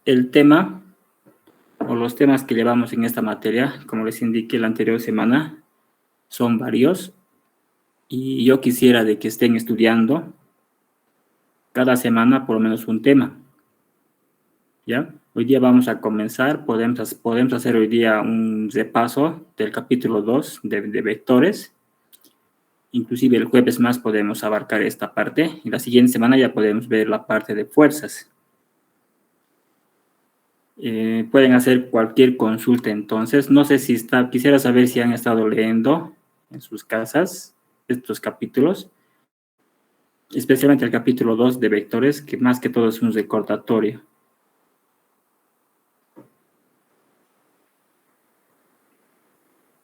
el tema o los temas que llevamos en esta materia, como les indiqué la anterior semana, son varios y yo quisiera de que estén estudiando cada semana por lo menos un tema, ¿ya? Hoy día vamos a comenzar, podemos hacer hoy día un repaso del capítulo 2 de vectores. Inclusive el jueves más podemos abarcar esta parte y la siguiente semana ya podemos ver la parte de fuerzas. Pueden hacer cualquier consulta entonces. No sé si quisiera saber si han estado leyendo en sus casas estos capítulos, especialmente el capítulo 2 de vectores, que más que todo es un recordatorio.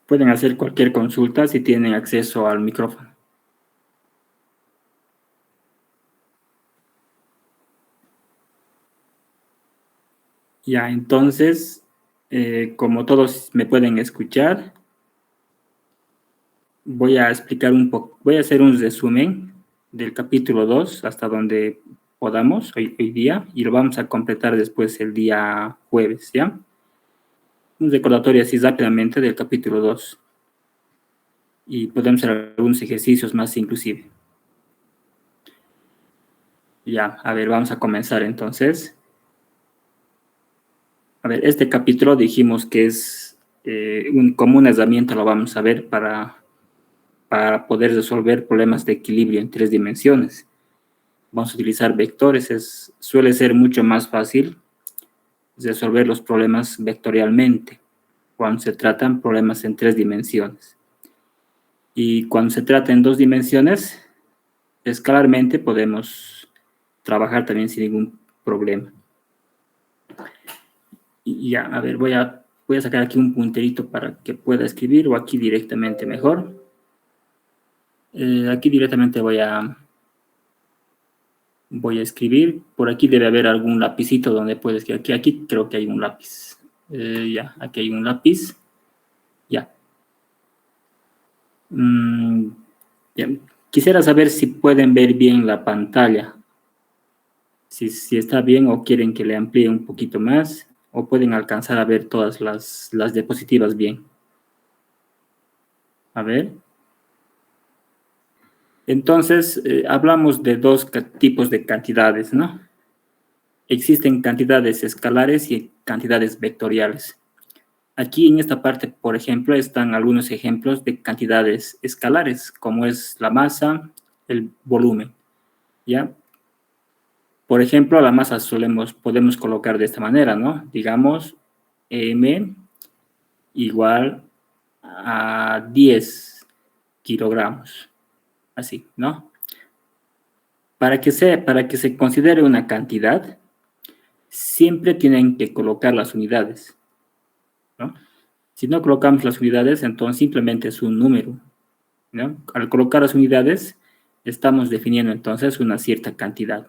Pueden hacer cualquier consulta si tienen acceso al micrófono. Ya, entonces, como todos me pueden escuchar, voy a explicar un poco, voy a hacer un resumen del capítulo 2 hasta donde podamos hoy día y lo vamos a completar después el día jueves, ¿ya? Un recordatorio así rápidamente del capítulo 2 y podemos hacer algunos ejercicios más inclusive. Ya, a ver, vamos a comenzar entonces. A ver, este capítulo dijimos que es como una herramienta, lo vamos a ver para poder resolver problemas de equilibrio en 3 dimensiones. Vamos a utilizar vectores, suele ser mucho más fácil resolver los problemas vectorialmente cuando se tratan problemas en 3 dimensiones. Y cuando se trata en 2 dimensiones, escalarmente podemos trabajar también sin ningún problema. Y ya, a ver, voy a sacar aquí un punterito para que pueda escribir o aquí directamente mejor. Aquí directamente voy a escribir. Por aquí debe haber algún lapicito donde puedes escribir. Aquí creo que hay un lápiz. Ya, aquí hay un lápiz. Ya. Ya. Quisiera saber si pueden ver bien la pantalla. Si está bien o quieren que le amplíe un poquito más o pueden alcanzar a ver todas las diapositivas bien. A ver. Entonces, hablamos de 2 tipos de cantidades, ¿no? Existen cantidades escalares y cantidades vectoriales. Aquí en esta parte, por ejemplo, están algunos ejemplos de cantidades escalares, como es la masa, el volumen, ¿ya? Por ejemplo, la masa podemos colocar de esta manera, ¿no? Digamos, M igual a 10 kilogramos, así, ¿no? Para que se considere una cantidad, siempre tienen que colocar las unidades, ¿no? Si no colocamos las unidades, entonces simplemente es un número, ¿no? Al colocar las unidades, estamos definiendo entonces una cierta cantidad,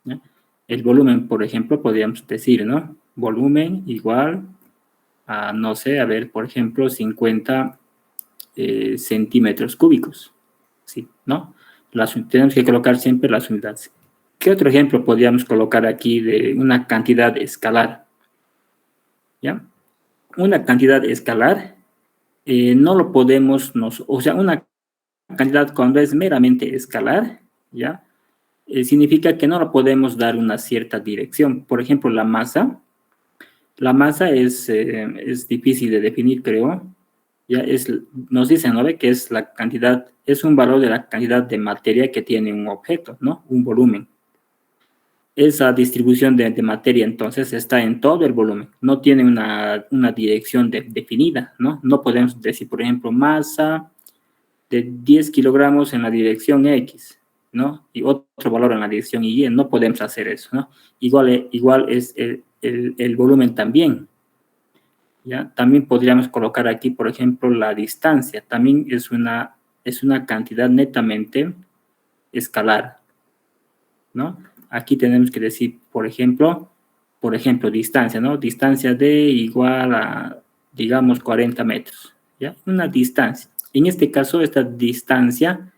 ¿no? El volumen, por ejemplo, podríamos decir, ¿no? Volumen igual a, no sé, a ver, por ejemplo, 50 centímetros cúbicos, ¿sí? ¿No? Tenemos que colocar siempre las unidades. ¿Qué otro ejemplo podríamos colocar aquí de una cantidad escalar? ¿Ya? Una cantidad escalar no lo podemos, o sea, una cantidad cuando es meramente escalar, ¿ya? Significa que no lo podemos dar una cierta dirección. Por ejemplo, la masa es difícil de definir, creo. Ya nos dicen, ¿no? Que es la cantidad, es un valor de la cantidad de materia que tiene un objeto, ¿no? Un volumen. Esa distribución de materia entonces está en todo el volumen, no tiene una dirección definida, ¿no? No podemos decir, por ejemplo, masa de 10 kilogramos en la dirección X, ¿no? Y otro valor en la dirección Y, no podemos hacer eso, ¿no? Igual es el volumen también, ¿ya? También podríamos colocar aquí, por ejemplo, la distancia, también es una cantidad netamente escalar, ¿no? Aquí tenemos que decir, por ejemplo, distancia, ¿no? Distancia de igual a, digamos, 40 metros, ¿ya? Una distancia. En este caso, esta distancia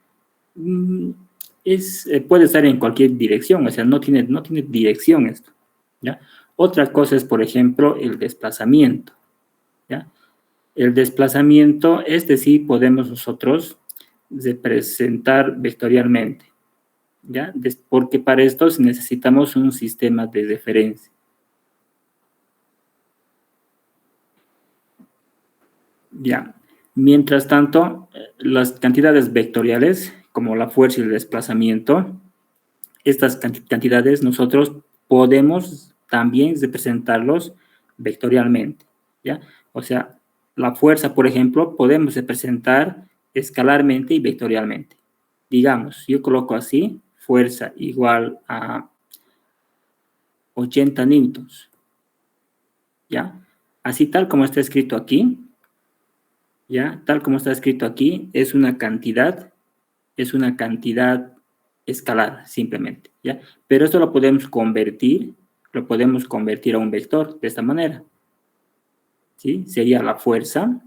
puede estar en cualquier dirección, o sea, no tiene dirección esto, ¿ya? Otra cosa es, por ejemplo, el desplazamiento, ¿ya? El desplazamiento, sí podemos nosotros representar vectorialmente, ¿ya? Porque para esto necesitamos un sistema de referencia. Ya. Mientras tanto, las cantidades vectoriales, como la fuerza y el desplazamiento, estas cantidades nosotros podemos también representarlos vectorialmente, ¿ya? O sea, la fuerza, por ejemplo, podemos representar escalarmente y vectorialmente. Digamos, yo coloco así, fuerza igual a 80 newtons, ¿ya? Así tal como está escrito aquí, ¿ya? Tal como está escrito aquí, es una cantidad escalar, simplemente, ¿ya? Pero esto lo podemos convertir a un vector de esta manera, ¿sí? Sería la fuerza,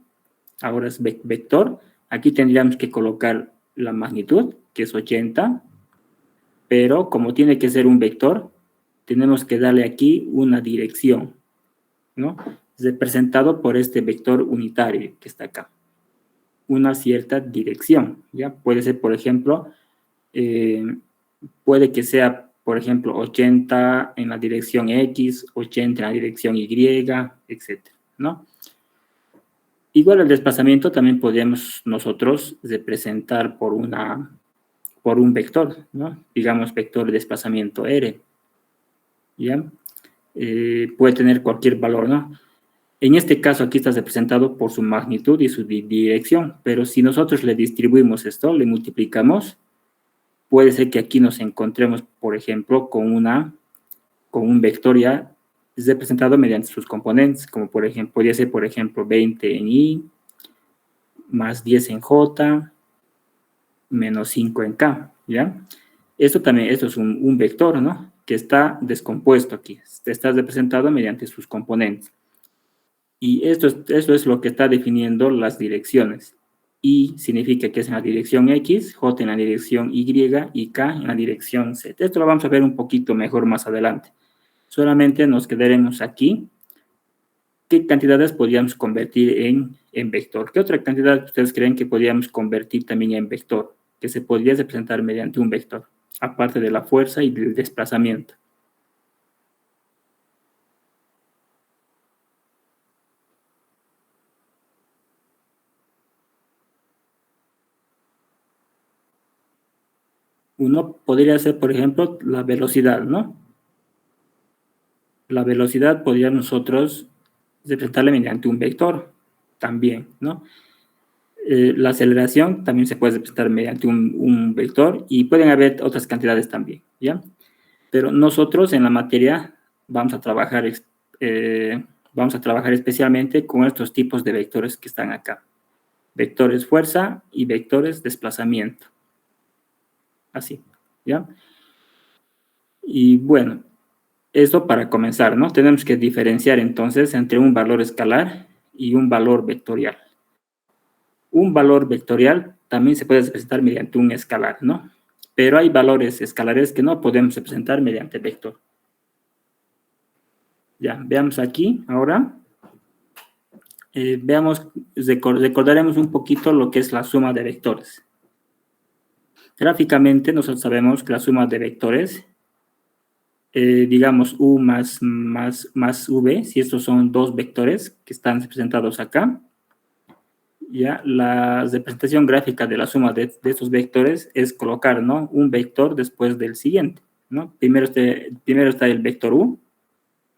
ahora es vector, aquí tendríamos que colocar la magnitud, que es 80, pero como tiene que ser un vector, tenemos que darle aquí una dirección, ¿no? Representado por este vector unitario que está acá. Una cierta dirección, ¿ya? Puede ser, por ejemplo, puede que sea, por ejemplo, 80 en la dirección X, 80 en la dirección Y, etcétera, ¿no? Igual el desplazamiento también podemos nosotros representar por un vector, ¿no? Digamos vector de desplazamiento R, ¿ya? Puede tener cualquier valor, ¿no? En este caso aquí está representado por su magnitud y su dirección, pero si nosotros le distribuimos esto, le multiplicamos, puede ser que aquí nos encontremos, por ejemplo, con un vector ya representado mediante sus componentes, como por ejemplo, podría ser, por ejemplo, 20 en Y, más 10 en J, menos 5 en K, ¿ya? Esto es un vector, ¿no? Que está descompuesto aquí, está representado mediante sus componentes. Y esto es lo que está definiendo las direcciones. Y significa que es en la dirección X, J en la dirección Y y K en la dirección Z. Esto lo vamos a ver un poquito mejor más adelante. Solamente nos quedaremos aquí. ¿Qué cantidades podríamos convertir en vector? ¿Qué otra cantidad ustedes creen que podríamos convertir también en vector? Que se podría representar mediante un vector, aparte de la fuerza y del desplazamiento. Uno podría ser, por ejemplo, la velocidad, ¿no? La velocidad podría nosotros representarla mediante un vector también, ¿no? La aceleración también se puede representar mediante un vector y pueden haber otras cantidades también, ¿ya? Pero nosotros en la materia vamos a trabajar especialmente con estos tipos de vectores que están acá. Vectores fuerza y vectores desplazamiento. Así, ¿ya? Y bueno, esto para comenzar, ¿no? Tenemos que diferenciar entonces entre un valor escalar y un valor vectorial. Un valor vectorial también se puede representar mediante un escalar, ¿no? Pero hay valores escalares que no podemos representar mediante vector. Ya, veamos aquí ahora. Recordaremos un poquito lo que es la suma de vectores. Gráficamente nosotros sabemos que la suma de vectores, digamos U más V, si estos son dos vectores que están representados acá, ya la representación gráfica de la suma de estos vectores es colocar, ¿no?, un vector después del siguiente, ¿no? Primero está el vector U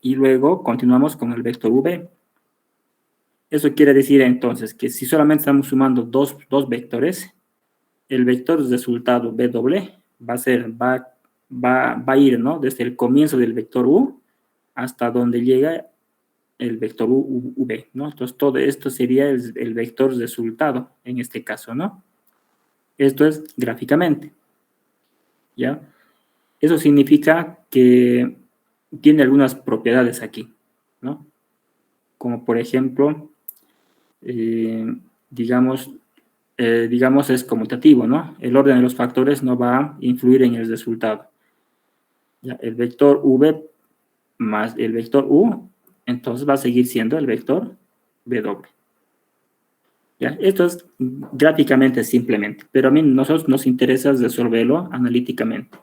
y luego continuamos con el vector V. Eso quiere decir entonces que si solamente estamos sumando dos vectores, el vector resultado W va a ir, ¿no?, desde el comienzo del vector U hasta donde llega el vector V, ¿no? Entonces, todo esto sería el vector resultado, en este caso, ¿no? Esto es gráficamente, ¿ya? Eso significa que tiene algunas propiedades aquí, ¿no? Como por ejemplo, digamos, es conmutativo, ¿no? El orden de los factores no va a influir en el resultado. ¿Ya? El vector V más el vector u, entonces va a seguir siendo el vector w. ¿Ya? Esto es gráficamente simplemente, pero a nosotros nos interesa resolverlo analíticamente.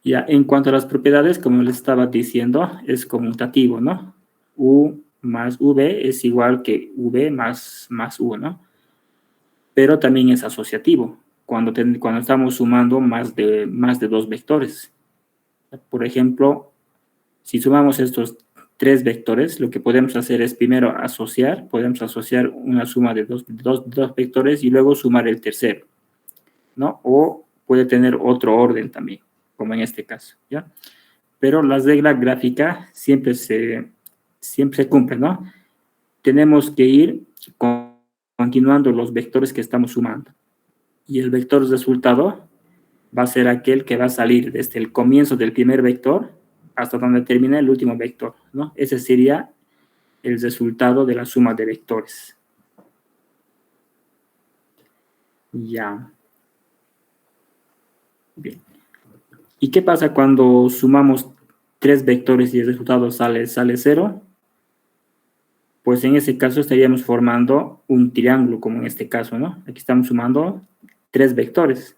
Ya, en cuanto a las propiedades, como les estaba diciendo, es conmutativo, ¿no? U más V es igual que V más U, ¿no? Pero también es asociativo, cuando estamos sumando más de dos vectores. Por ejemplo, si sumamos estos 3 vectores, lo que podemos hacer es primero podemos asociar una suma de dos vectores y luego sumar el tercero, ¿no? O puede tener otro orden también, como en este caso, ¿ya? Pero las reglas gráficas siempre se cumplen, ¿no? Tenemos que ir continuando los vectores que estamos sumando. Y el vector resultado va a ser aquel que va a salir desde el comienzo del primer vector hasta donde termina el último vector, ¿no? Ese sería el resultado de la suma de vectores. Ya. Bien. ¿Y qué pasa cuando sumamos 3 vectores y el resultado sale 0? Pues en ese caso estaríamos formando un triángulo, como en este caso, ¿no? Aquí estamos sumando 3 vectores.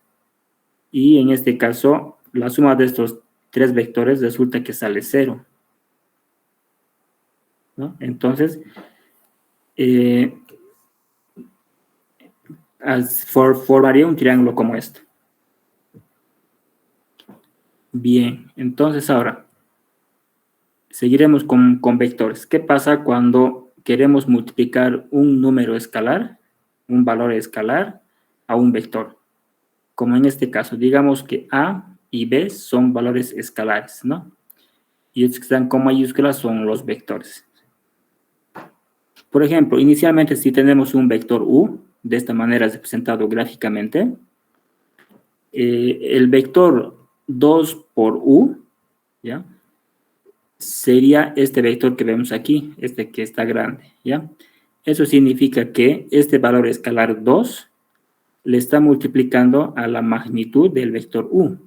Y en este caso, la suma de estos 3 vectores resulta que sale 0, ¿no? Entonces, formaría un triángulo como este. Bien, entonces ahora seguiremos con vectores. ¿Qué pasa cuando queremos multiplicar un número escalar, un valor escalar, a un vector? Como en este caso, digamos que A y B son valores escalares, ¿no? Y estos que están con mayúsculas son los vectores. Por ejemplo, inicialmente si tenemos un vector U, de esta manera representado gráficamente, el vector 2 por U, ¿ya? Sería este vector que vemos aquí, este que está grande, ¿ya? Eso significa que este valor escalar 2 le está multiplicando a la magnitud del vector U,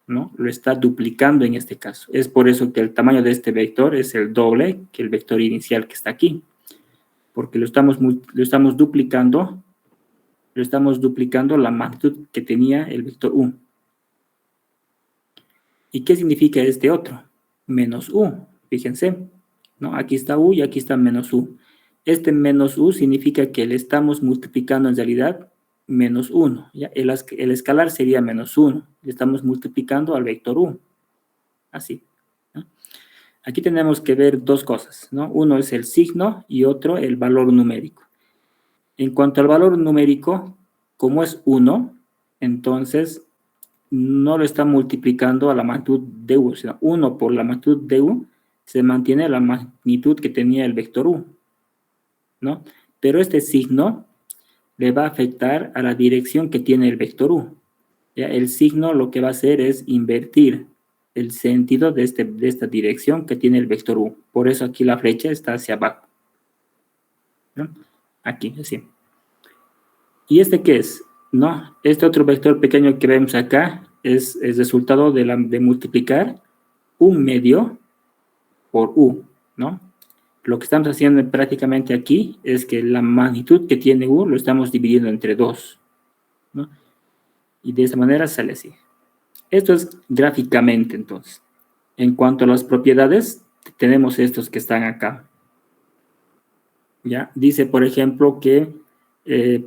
¿no? Lo está duplicando en este caso. Es por eso que el tamaño de este vector es el doble que el vector inicial que está aquí, porque lo estamos duplicando la magnitud que tenía el vector U. ¿Y qué significa este otro? Menos U, fíjense, ¿no? Aquí está U y aquí está menos U. Este menos U significa que le estamos multiplicando en realidad menos 1. ¿Ya? El escalar sería menos 1. Le estamos multiplicando al vector U. Así, ¿no? Aquí tenemos que ver dos cosas, ¿no? Uno es el signo y otro el valor numérico. En cuanto al valor numérico, como es 1, entonces no lo está multiplicando a la magnitud de U, sino 1 por la magnitud de U se mantiene la magnitud que tenía el vector U, ¿no? Pero este signo le va a afectar a la dirección que tiene el vector U. ¿Ya? El signo lo que va a hacer es invertir el sentido de esta dirección que tiene el vector U. Por eso aquí la flecha está hacia abajo, ¿no? Aquí, así. ¿Y este qué es? ¿No? Este otro vector pequeño que vemos acá es el resultado de multiplicar un medio por U, ¿no? Lo que estamos haciendo prácticamente aquí es que la magnitud que tiene U lo estamos dividiendo entre 2, ¿no? Y de esa manera sale así. Esto es gráficamente, entonces. En cuanto a las propiedades, tenemos estos que están acá. ¿Ya? Dice, por ejemplo, que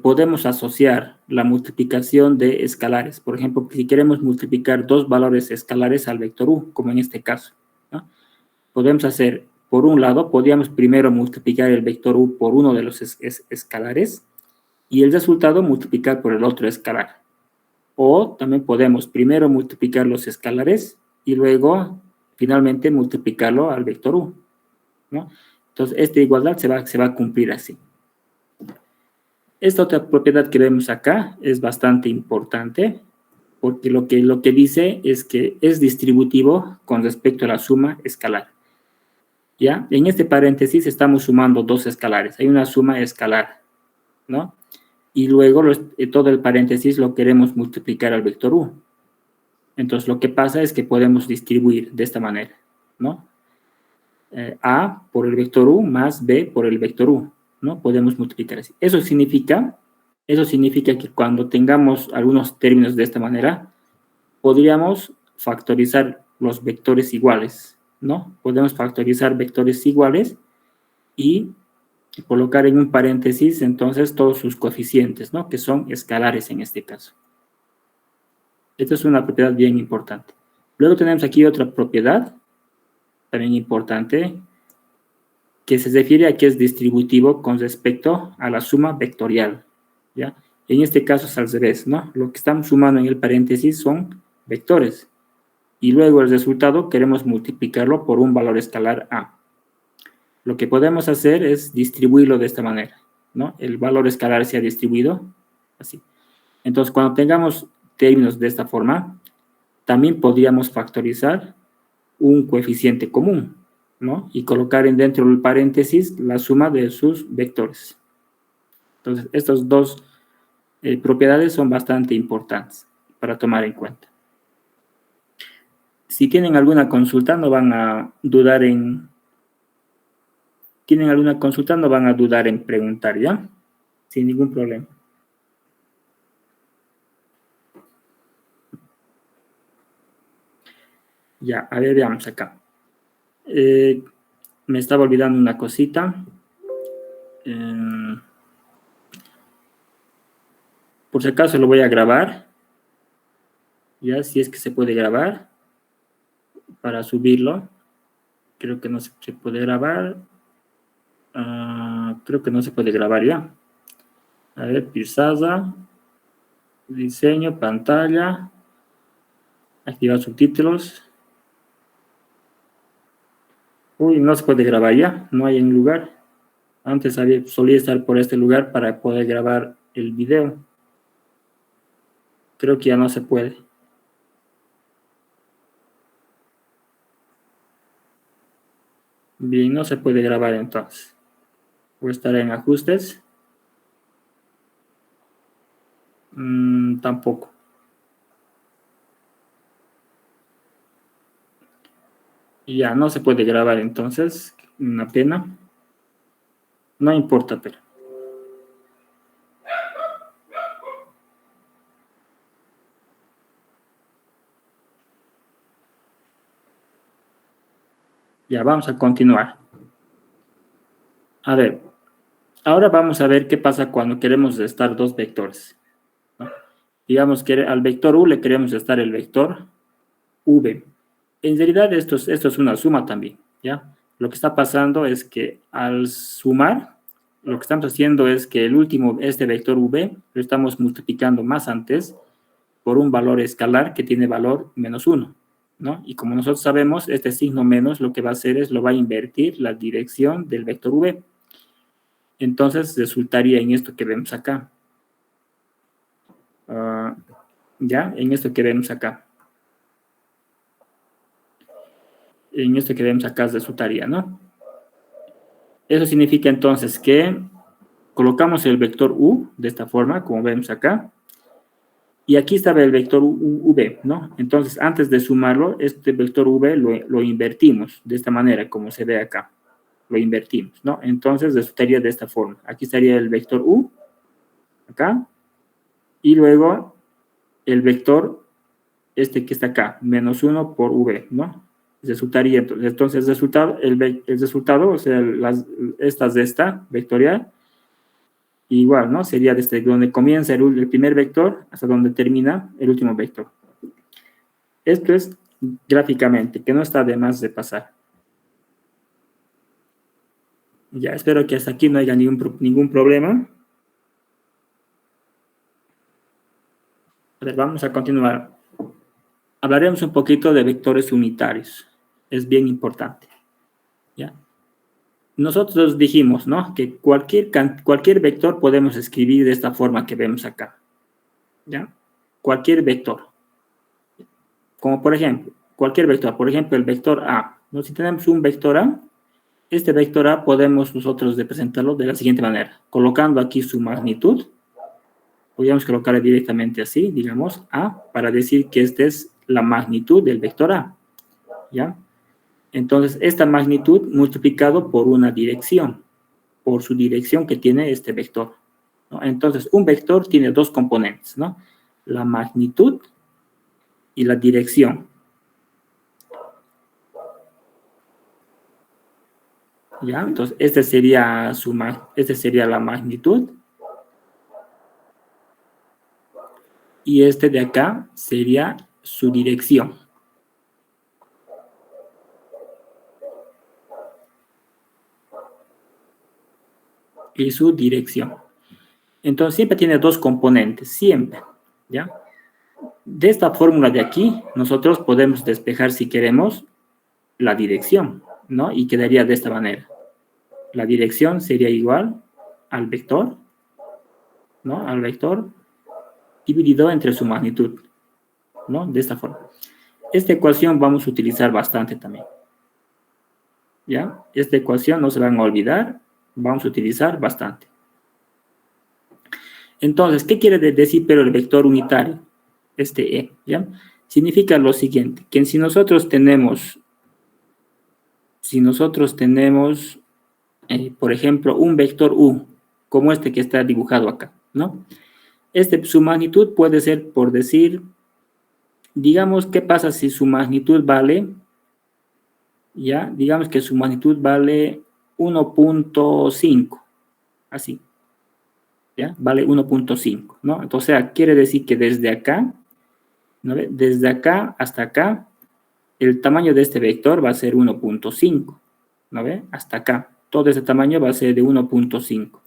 podemos asociar la multiplicación de escalares. Por ejemplo, si queremos multiplicar dos valores escalares al vector U, como en este caso, ¿no? Podemos hacer, por un lado, podríamos primero multiplicar el vector U por uno de los escalares y el resultado multiplicar por el otro escalar. O también podemos primero multiplicar los escalares y luego, finalmente, multiplicarlo al vector U, ¿no? Entonces, esta igualdad se va a cumplir así. Esta otra propiedad que vemos acá es bastante importante porque lo que dice es que es distributivo con respecto a la suma escalar. ¿Ya? En este paréntesis estamos sumando dos escalares. Hay una suma escalar, ¿no? Y luego todo el paréntesis lo queremos multiplicar al vector U. Entonces, lo que pasa es que podemos distribuir de esta manera, ¿no? A por el vector U más B por el vector U, ¿no? Podemos multiplicar así. Eso significa que cuando tengamos algunos términos de esta manera, podríamos factorizar los vectores iguales, ¿no? Podemos factorizar vectores iguales y colocar en un paréntesis entonces todos sus coeficientes, ¿no? Que son escalares en este caso. Esta es una propiedad bien importante. Luego tenemos aquí otra propiedad, también importante, que se refiere a que es distributivo con respecto a la suma vectorial, ¿ya? En este caso es al revés, ¿no? Lo que estamos sumando en el paréntesis son vectores. Y luego el resultado queremos multiplicarlo por un valor escalar A. Lo que podemos hacer es distribuirlo de esta manera, ¿no? El valor escalar se ha distribuido así. Entonces, cuando tengamos términos de esta forma, también podríamos factorizar un coeficiente común, ¿no? Y colocar dentro del paréntesis la suma de sus vectores. Entonces, estas dos propiedades son bastante importantes para tomar en cuenta. Si tienen alguna consulta, no van a dudar en... ¿Tienen alguna consulta? No van a dudar en preguntar, ¿ya? Sin ningún problema. Ya, a ver, veamos acá. Me estaba olvidando una cosita. Por si acaso lo voy a grabar. Ya, si es que se puede grabar. Para subirlo. Creo que no se puede grabar. Creo que no se puede grabar ya. A ver, Pirsada. Diseño, pantalla. Activar subtítulos. Uy, no se puede grabar ya. No hay en lugar. Antes solía estar por este lugar para poder grabar el video. Creo que ya no se puede. Bien, no se puede grabar entonces. Voy a estar en ajustes. Tampoco. Ya no se puede grabar entonces. Una pena. No importa, pero. Ya, vamos a continuar. A ver, ahora vamos a ver qué pasa cuando queremos restar dos vectores, ¿no? Digamos que al vector U le queremos restar el vector V. En realidad esto es una suma también, ¿ya? Lo que está pasando es que al sumar, lo que estamos haciendo es que este vector V, lo estamos multiplicando más antes por un valor escalar que tiene valor -1, ¿no? Y como nosotros sabemos, este signo menos lo que va a hacer es lo va a invertir la dirección del vector V. Entonces resultaría en esto que vemos acá. ¿Ya? En esto que vemos acá. En esto que vemos acá resultaría, ¿no? Eso significa entonces que colocamos el vector U de esta forma, como vemos acá. Y aquí estaba el vector V, ¿no? Entonces, antes de sumarlo, este vector V lo invertimos de esta manera, como se ve acá. Lo invertimos, ¿no? Entonces, resultaría de esta forma. Aquí estaría el vector U, acá. Y luego, el vector, este que está acá, -1 por V, ¿no? Resultaría, entonces el resultado, o sea, estas de esta vectorial, igual, ¿no? Sería desde donde comienza el primer vector hasta donde termina el último vector. Esto es gráficamente, que no está de más de pasar. Ya, espero que hasta aquí no haya ningún problema. A ver, vamos a continuar. Hablaremos un poquito de vectores unitarios. Es bien importante. ¿Ya? Nosotros dijimos, ¿no? Que cualquier vector podemos escribir de esta forma que vemos acá. ¿Ya? Cualquier vector. Como por ejemplo, cualquier vector. Por ejemplo, el vector A. ¿No? Si tenemos un vector A, este vector A podemos nosotros representarlo de la siguiente manera. Colocando aquí su magnitud. Podríamos colocarle directamente así, digamos, A, para decir que esta es la magnitud del vector A, ¿ya? Entonces, esta magnitud multiplicado por una dirección, por su dirección que tiene este vector, ¿no? Entonces, un vector tiene dos componentes, ¿no? La magnitud y la dirección. ¿Ya? Entonces, este sería la magnitud. Y este de acá sería su dirección. Y su dirección. Entonces, siempre tiene dos componentes, siempre, ¿ya? De esta fórmula de aquí, nosotros podemos despejar, si queremos, la dirección, ¿no? Y quedaría de esta manera. La dirección sería igual al vector, ¿no? Al vector dividido entre su magnitud, ¿no? De esta forma. Esta ecuación vamos a utilizar bastante también, ¿ya? Esta ecuación no se van a olvidar, vamos a utilizar bastante. Entonces, ¿qué quiere decir pero el vector unitario? Este E, ¿ya? Significa lo siguiente, que si nosotros tenemos, por ejemplo, un vector U, como este que está dibujado acá, ¿no? Su magnitud puede ser, por decir, digamos, ¿qué pasa si su magnitud vale, ya? Digamos que su magnitud vale 1.5, así, ¿ya? Vale 1.5, ¿no? Entonces, quiere decir que desde acá, ¿no ve? Desde acá hasta acá, el tamaño de este vector va a ser 1.5, ¿no ve? Hasta acá, todo ese tamaño va a ser de 1.5.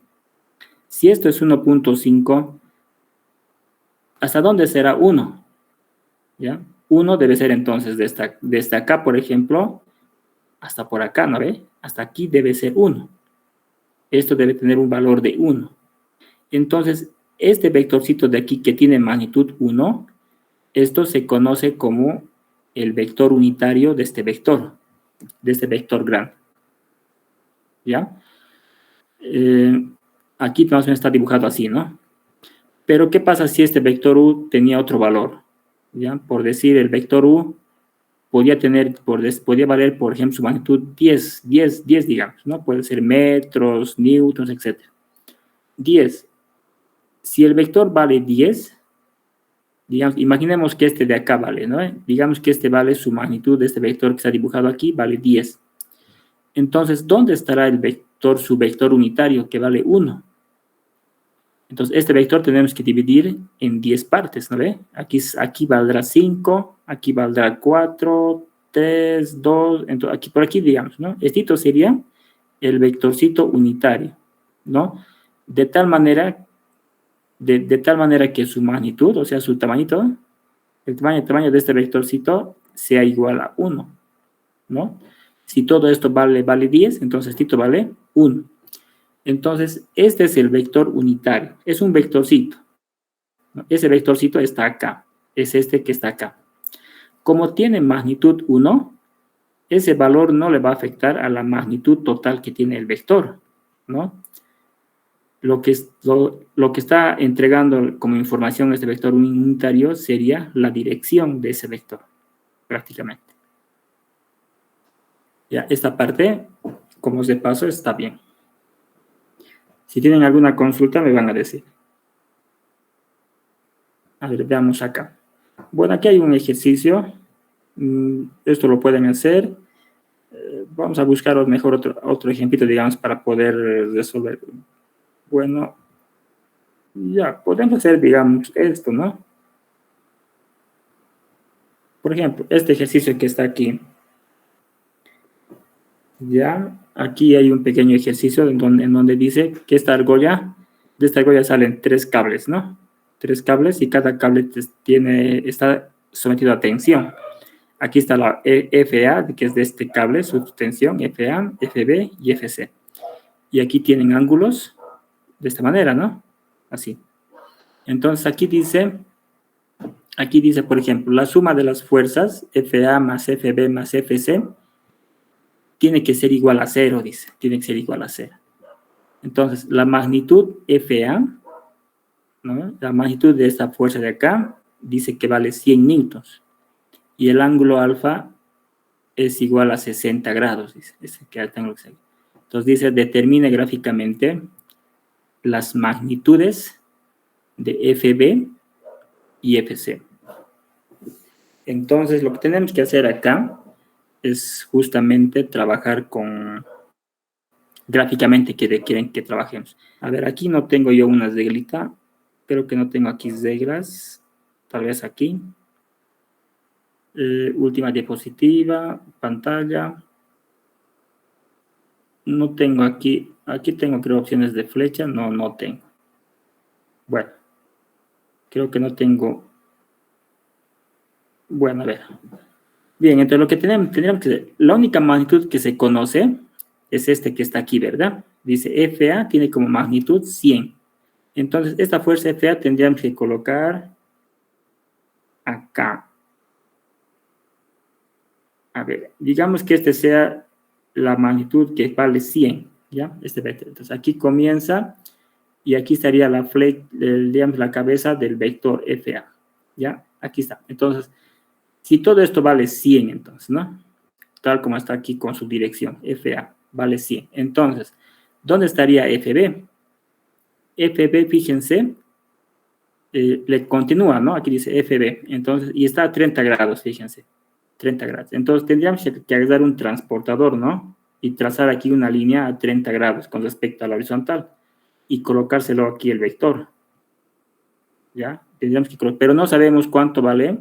Si esto es 1.5, ¿hasta dónde será 1? ¿Ya? 1 debe ser entonces desde acá, por ejemplo, hasta por acá, ¿no ve? Hasta aquí debe ser 1. Esto debe tener un valor de 1. Entonces, este vectorcito de aquí que tiene magnitud 1, esto se conoce como el vector unitario de este vector grande. ¿Ya? Aquí más o menos está dibujado así, ¿no? Pero, ¿qué pasa si este vector U tenía otro valor? ¿Ya? Por decir, el vector U podía valer, por ejemplo, su magnitud 10, digamos, ¿no? Puede ser metros, newtons, etc. 10. Si el vector vale 10, digamos, imaginemos que este de acá vale, ¿no? Digamos que este vale, su magnitud de este vector que está dibujado aquí, vale 10. Entonces, ¿dónde estará su vector unitario que vale 1? Entonces, este vector tenemos que dividir en 10 partes, ¿no ve? Aquí valdrá 5, aquí valdrá 4, 3, 2, entonces por aquí, digamos, ¿no? Esto sería el vectorcito unitario, ¿no? De tal manera que su magnitud, o sea, su tamañito, el tamaño de este vectorcito sea igual a 1, ¿no? Si todo esto vale 10, entonces esto vale 1. Entonces, este es el vector unitario. Es un vectorcito, ¿no? Ese vectorcito está acá. Es este que está acá. Como tiene magnitud 1, ese valor no le va a afectar a la magnitud total que tiene el vector, ¿no? Lo que está entregando como información este vector unitario sería la dirección de ese vector, prácticamente. Ya, esta parte, como de paso, está bien. Si tienen alguna consulta, me van a decir. A ver, veamos acá. Bueno, aquí hay un ejercicio. Esto lo pueden hacer. Vamos a buscar mejor otro ejemplito, digamos, para poder resolver. Bueno, ya, podemos hacer, digamos, esto, ¿no? Por ejemplo, este ejercicio que está aquí. Ya, aquí hay un pequeño ejercicio en donde dice que de esta argolla salen 3 cables, ¿no? 3 cables y cada cable está sometido a tensión. Aquí está la FA, que es de este cable, su tensión, FA, FB y FC. Y aquí tienen ángulos de esta manera, ¿no? Así. Entonces aquí dice, por ejemplo, la suma de las fuerzas, FA más FB más FC, tiene que ser igual a 0, dice. Tiene que ser igual a 0. Entonces, la magnitud FA, ¿no? La magnitud de esta fuerza de acá, dice que vale 100 newtons. y el ángulo alfa es igual a 60 grados, dice. Entonces dice, determine gráficamente las magnitudes de FB y FC. Entonces, lo que tenemos que hacer acá es justamente trabajar con gráficamente que quieren que trabajemos. A ver, aquí no tengo yo una reglita. Creo que no tengo aquí reglas. Tal vez aquí. Última diapositiva, pantalla. No tengo aquí. Aquí tengo, creo, opciones de flecha. No tengo. Bueno. Creo que no tengo. Bueno, a ver. Bien, entonces lo que tendríamos que... La única magnitud que se conoce es este que está aquí, ¿verdad? Dice FA tiene como magnitud 100. Entonces, esta fuerza FA tendríamos que colocar acá. A ver, digamos que este sea la magnitud que vale 100, ¿ya? Este vector. Entonces, aquí comienza y aquí estaría digamos, la cabeza del vector FA, ¿ya? Aquí está. Entonces, si todo esto vale 100, entonces, ¿no? Tal como está aquí con su dirección, FA, vale 100. Entonces, ¿dónde estaría FB? FB, fíjense, le continúa, ¿no? Aquí dice FB, entonces, y está a 30 grados, fíjense, 30 grados. Entonces, tendríamos que agregar un transportador, ¿no? Y trazar aquí una línea a 30 grados con respecto a la horizontal y colocárselo aquí el vector, ¿ya? Tendríamos que colocar, pero no sabemos cuánto vale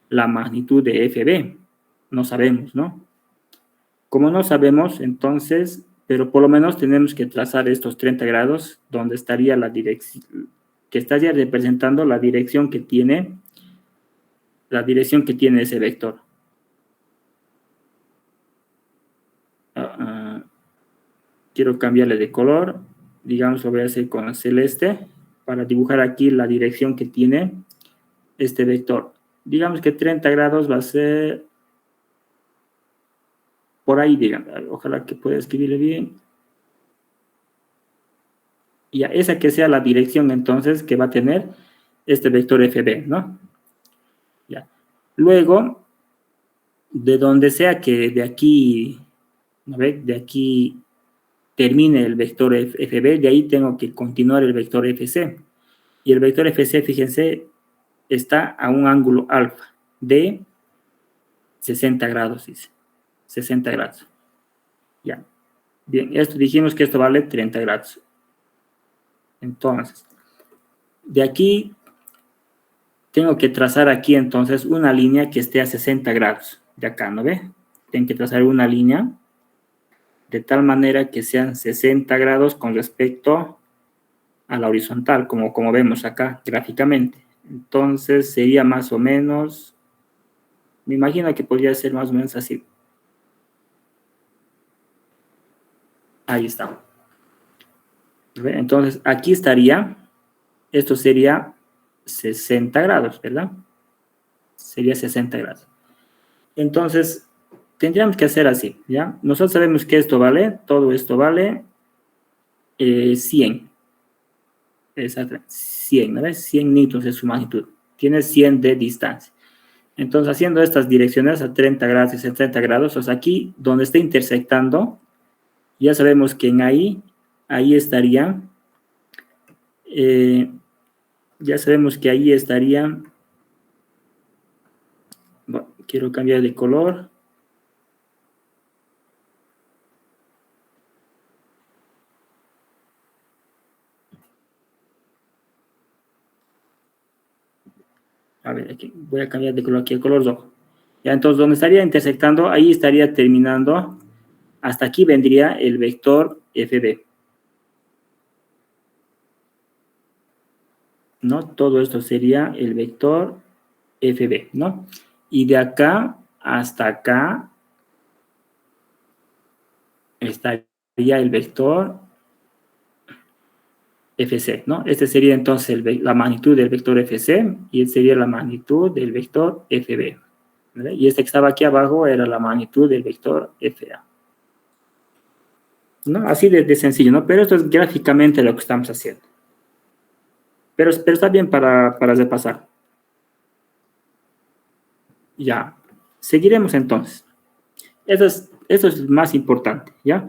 la magnitud de FB, no sabemos, ¿no? Como no sabemos, entonces, pero por lo menos tenemos que trazar estos 30 grados donde estaría la dirección, que estaría representando la dirección que tiene ese vector. Quiero cambiarle de color, digamos lo voy a hacer con celeste, para dibujar aquí la dirección que tiene este vector. Digamos que 30 grados va a ser por ahí, digamos, ojalá que pueda escribirle bien. Y esa que sea la dirección entonces que va a tener este vector FB, ¿no? Ya. Luego, de donde sea que de aquí, ¿no ve? De aquí termine el vector FB, de ahí tengo que continuar el vector FC. Y el vector FC, fíjense, está a un ángulo alfa de 60 grados, dice. 60 grados. Ya. Bien, esto dijimos que esto vale 30 grados. Entonces, de aquí tengo que trazar aquí entonces una línea que esté a 60 grados. De acá, ¿no ve? Tengo que trazar una línea de tal manera que sean 60 grados con respecto a la horizontal, como vemos acá gráficamente. Entonces sería más o menos, me imagino que podría ser más o menos así. Ahí está. Entonces aquí estaría, esto sería 60 grados, ¿verdad? Sería 60 grados. Entonces, tendríamos que hacer así, ¿ya? Nosotros sabemos que esto vale, todo esto vale 100. Exacto, 100, ¿no ves? 100 newtons es su magnitud. Tiene 100 de distancia. Entonces, haciendo estas direcciones a 30 grados y 70 grados, o sea, aquí donde está intersectando, ya sabemos que en ahí estaría, ya sabemos que ahí estaría, bueno, quiero cambiar de color. A ver, aquí voy a cambiar de color aquí, el color rojo. Ya, entonces, donde estaría intersectando, ahí estaría terminando, hasta aquí vendría el vector FB. ¿No? Todo esto sería el vector FB, ¿no? Y de acá hasta acá estaría el vector FC, ¿no? Este sería entonces la magnitud del vector FC y este sería la magnitud del vector FB. ¿Vale? Y este que estaba aquí abajo era la magnitud del vector FA. ¿No? Así de sencillo, ¿no? Pero esto es gráficamente lo que estamos haciendo. Pero está bien para repasar. Ya. Seguiremos entonces. Eso es más importante, ¿ya?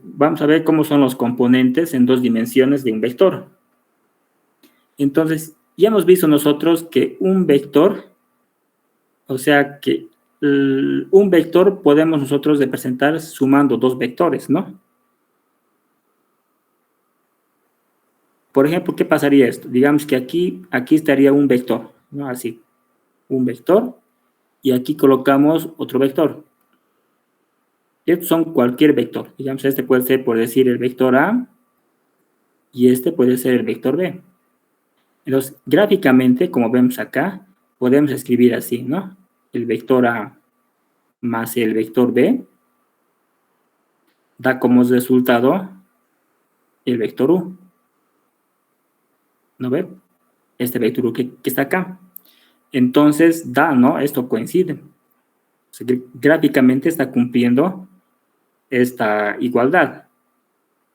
Vamos a ver cómo son los componentes en dos dimensiones de un vector. Entonces, ya hemos visto nosotros que un vector, o sea que un vector podemos nosotros representar sumando dos vectores, ¿no? Por ejemplo, ¿qué pasaría esto? Digamos que aquí estaría un vector, ¿no? Así, un vector, y aquí colocamos otro vector. Estos son cualquier vector. Digamos, este puede ser, por decir, el vector A, y este puede ser el vector B. Entonces, gráficamente, como vemos acá, podemos escribir así, ¿no? El vector A más el vector B da como resultado el vector U. ¿No ve? Este vector U que está acá. Entonces, da, ¿no? Esto coincide. O sea, gráficamente está cumpliendo esta igualdad.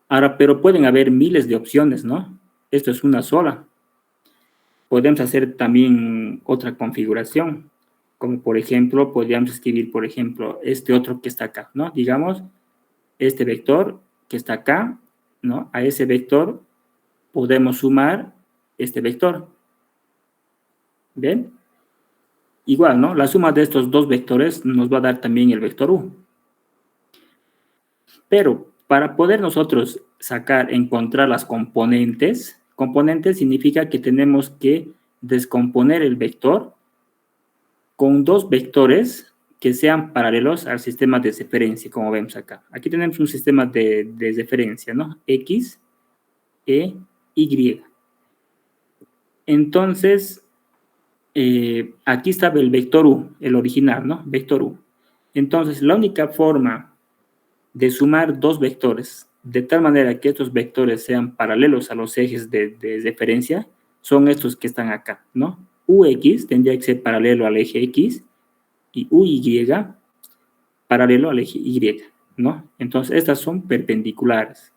Ahora, pero pueden haber miles de opciones, ¿no? Esto es una sola. Podemos hacer también otra configuración, como por ejemplo, podríamos escribir, por ejemplo, este otro que está acá, ¿no? Digamos, este vector que está acá, ¿no? A ese vector podemos sumar este vector. ¿Ven? Igual, ¿no? La suma de estos dos vectores nos va a dar también el vector U. Pero para poder nosotros encontrar las componentes significa que tenemos que descomponer el vector con dos vectores que sean paralelos al sistema de referencia, como vemos acá. Aquí tenemos un sistema de referencia, ¿no? X, E, Y. Entonces, aquí estaba el vector U, el original, ¿no? Vector U. Entonces, la única forma de sumar dos vectores de tal manera que estos vectores sean paralelos a los ejes de referencia son estos que están acá, ¿no? UX tendría que ser paralelo al eje X y UY paralelo al eje Y, ¿no? Entonces, estas son perpendiculares.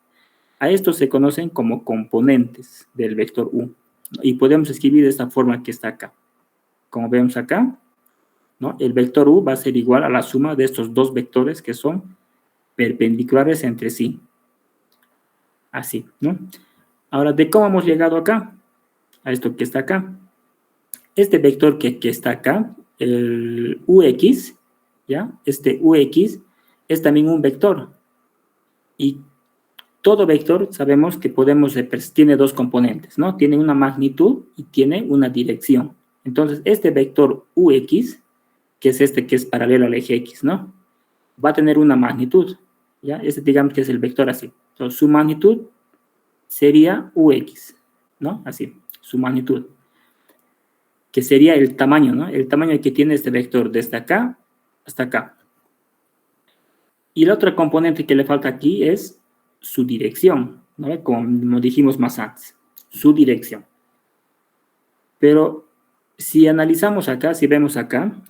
A estos se conocen como componentes del vector U, ¿no? Y podemos escribir de esta forma que está acá. Como vemos acá, ¿no? El vector U va a ser igual a la suma de estos dos vectores que son perpendiculares entre sí. Así, ¿no? Ahora, ¿de cómo hemos llegado acá? A esto que está acá. Este vector que está acá, el UX, ¿ya? Este UX es también un vector. Y todo vector sabemos que tiene dos componentes, ¿no? Tiene una magnitud y tiene una dirección. Entonces, este vector UX, que es este que es paralelo al eje X, ¿no? Va a tener una magnitud, ¿ya? Este digamos que es el vector así. Entonces, su magnitud sería UX, ¿no? Así, su magnitud. Que sería el tamaño, ¿no? El tamaño que tiene este vector desde acá hasta acá. Y la otra componente que le falta aquí es su dirección, ¿no? Como dijimos más antes, su dirección. Pero si analizamos acá, si vemos acá,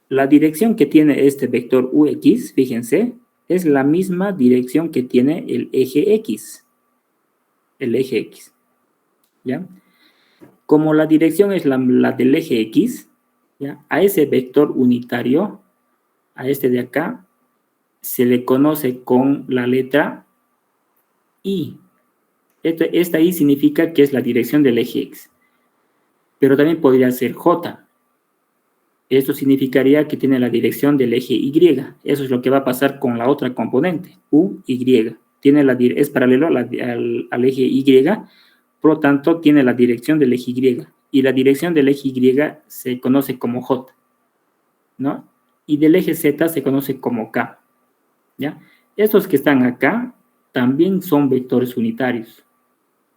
la dirección que tiene este vector UX, fíjense, es la misma dirección que tiene el eje X. El eje X, ¿ya? Como la dirección es la del eje X, ¿ya? A ese vector unitario, a este de acá, se le conoce con la letra I. Esta I significa que es la dirección del eje X. Pero también podría ser J. Esto significaría que tiene la dirección del eje Y. Eso es lo que va a pasar con la otra componente, UY. Es paralelo al eje Y, por lo tanto, tiene la dirección del eje Y. Y la dirección del eje Y se conoce como J, ¿no? Y del eje Z se conoce como K, ¿ya? Estos que están acá también son vectores unitarios,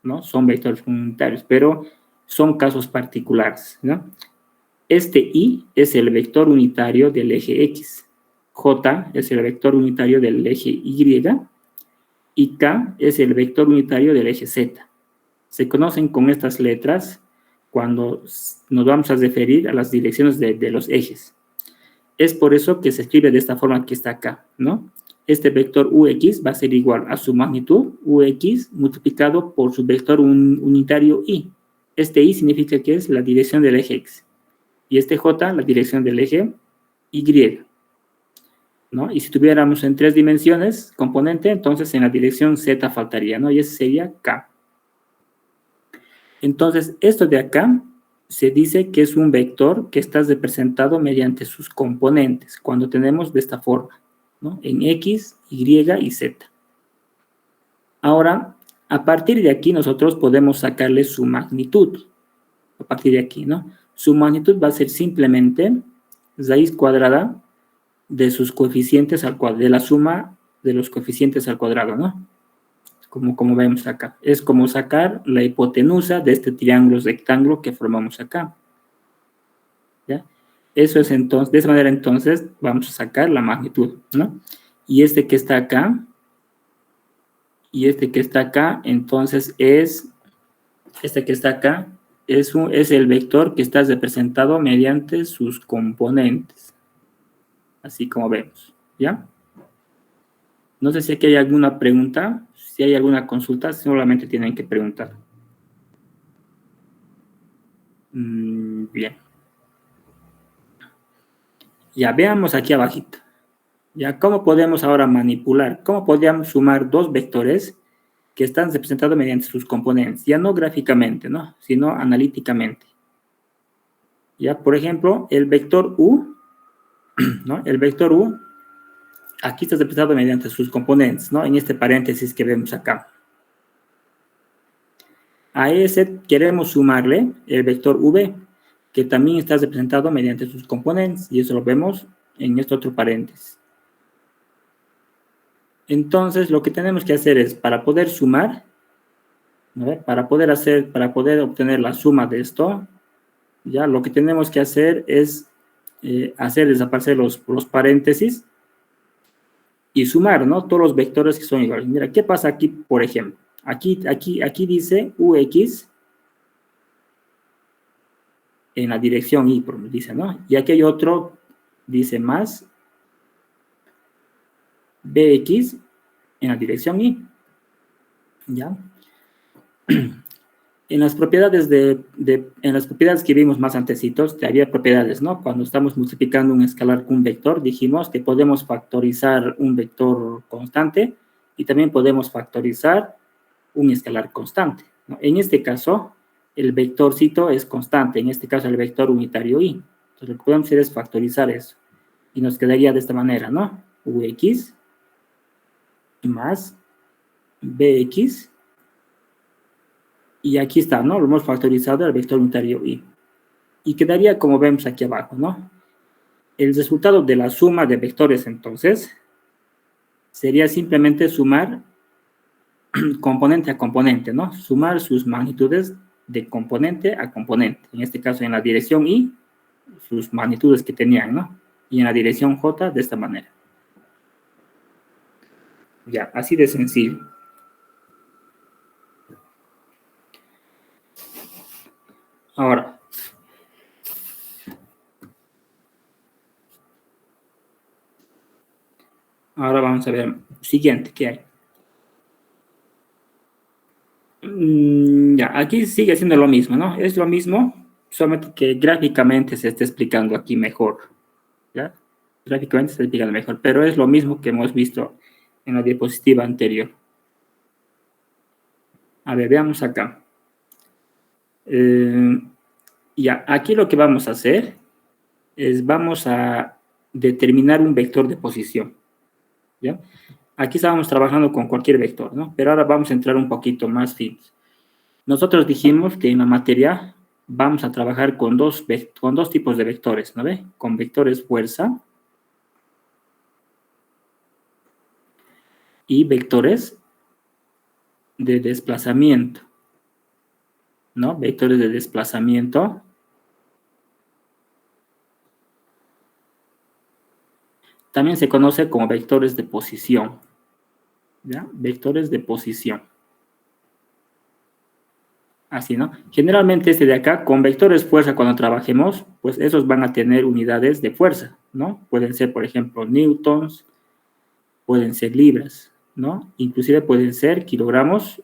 ¿no? Son vectores unitarios, pero son casos particulares, ¿no? Este I es el vector unitario del eje X, J es el vector unitario del eje Y y K es el vector unitario del eje Z. Se conocen con estas letras cuando nos vamos a referir a las direcciones de los ejes. Es por eso que se escribe de esta forma que está acá, ¿no? Este vector UX va a ser igual a su magnitud, UX, multiplicado por su vector unitario Y. Este Y significa que es la dirección del eje X. Y este J, la dirección del eje Y, ¿no? Y si tuviéramos en 3 dimensiones componente, entonces en la dirección Z faltaría, ¿no? Y ese sería K. Entonces, esto de acá se dice que es un vector que está representado mediante sus componentes, cuando tenemos de esta forma, ¿no? En X, Y y Z. Ahora, a partir de aquí nosotros podemos sacarle su magnitud. A partir de aquí, ¿no? Su magnitud va a ser simplemente raíz cuadrada de sus coeficientes al cuadrado, de la suma de los coeficientes al cuadrado, ¿no? Como vemos acá. Es como sacar la hipotenusa de este triángulo rectángulo que formamos acá. ¿Ya? Eso es entonces, de esa manera entonces vamos a sacar la magnitud, ¿no? Y este que está acá, entonces este que está acá, es el vector que está representado mediante sus componentes. Así como vemos, ¿ya? No sé si aquí hay alguna pregunta, si hay alguna consulta, solamente tienen que preguntar. Bien. Ya, veamos aquí abajito. Ya, ¿cómo podemos ahora manipular? ¿Cómo podríamos sumar dos vectores que están representados mediante sus componentes? Ya no gráficamente, ¿no? Sino analíticamente. Ya, por ejemplo, el vector U, ¿no? El vector U, aquí está representado mediante sus componentes, ¿no? En este paréntesis que vemos acá. A ese queremos sumarle el vector V, que también está representado mediante sus componentes, y eso lo vemos en este otro paréntesis. Entonces, lo que tenemos que hacer es, para poder sumar, ¿no? Para poder obtener la suma de esto, ya lo que tenemos que hacer es hacer desaparecer los paréntesis y sumar, ¿no? Todos los vectores que son iguales. Mira, ¿qué pasa aquí, por ejemplo? Aquí dice UX en la dirección Y, dice, ¿no? Y aquí hay otro, dice más BX en la dirección Y. ¿Ya? En las propiedades en las propiedades que vimos más antecitos, había propiedades, ¿no? Cuando estamos multiplicando un escalar con un vector, dijimos que podemos factorizar un vector constante y también podemos factorizar un escalar constante, ¿no? En este caso, el vectorcito es constante, en este caso el vector unitario y. Entonces, lo que podemos hacer es factorizar eso. Y nos quedaría de esta manera, ¿no? Ux más bx. Y aquí está, ¿no? Lo hemos factorizado al vector unitario y. Y quedaría como vemos aquí abajo, ¿no? El resultado de la suma de vectores, entonces, sería simplemente sumar componente a componente, ¿no? Sumar sus magnitudes de componente a componente. En este caso, en la dirección Y, sus magnitudes que tenían, ¿no? Y en la dirección J, de esta manera. Ya, así de sencillo. Ahora, vamos a ver, siguiente, ¿qué hay? Ya, aquí sigue siendo lo mismo, ¿no? Es lo mismo, solamente que gráficamente se está explicando aquí mejor, ¿ya? Gráficamente se está explicando mejor, pero es lo mismo que hemos visto en la diapositiva anterior. A ver, veamos acá. Ya, aquí lo que vamos a hacer es vamos a determinar un vector de posición, ¿ya? Aquí estábamos trabajando con cualquier vector, ¿no? Pero ahora vamos a entrar un poquito más finos. Nosotros dijimos que en la materia vamos a trabajar con dos tipos de vectores, ¿no ve? Con vectores fuerza y vectores de desplazamiento, ¿no? Vectores de desplazamiento. También se conoce como vectores de posición, ¿ya? Vectores de posición. Así, ¿no? Generalmente este de acá, con vectores fuerza cuando trabajemos, pues esos van a tener unidades de fuerza, ¿no? Pueden ser, por ejemplo, newtons, pueden ser libras, ¿no? Inclusive pueden ser kilogramos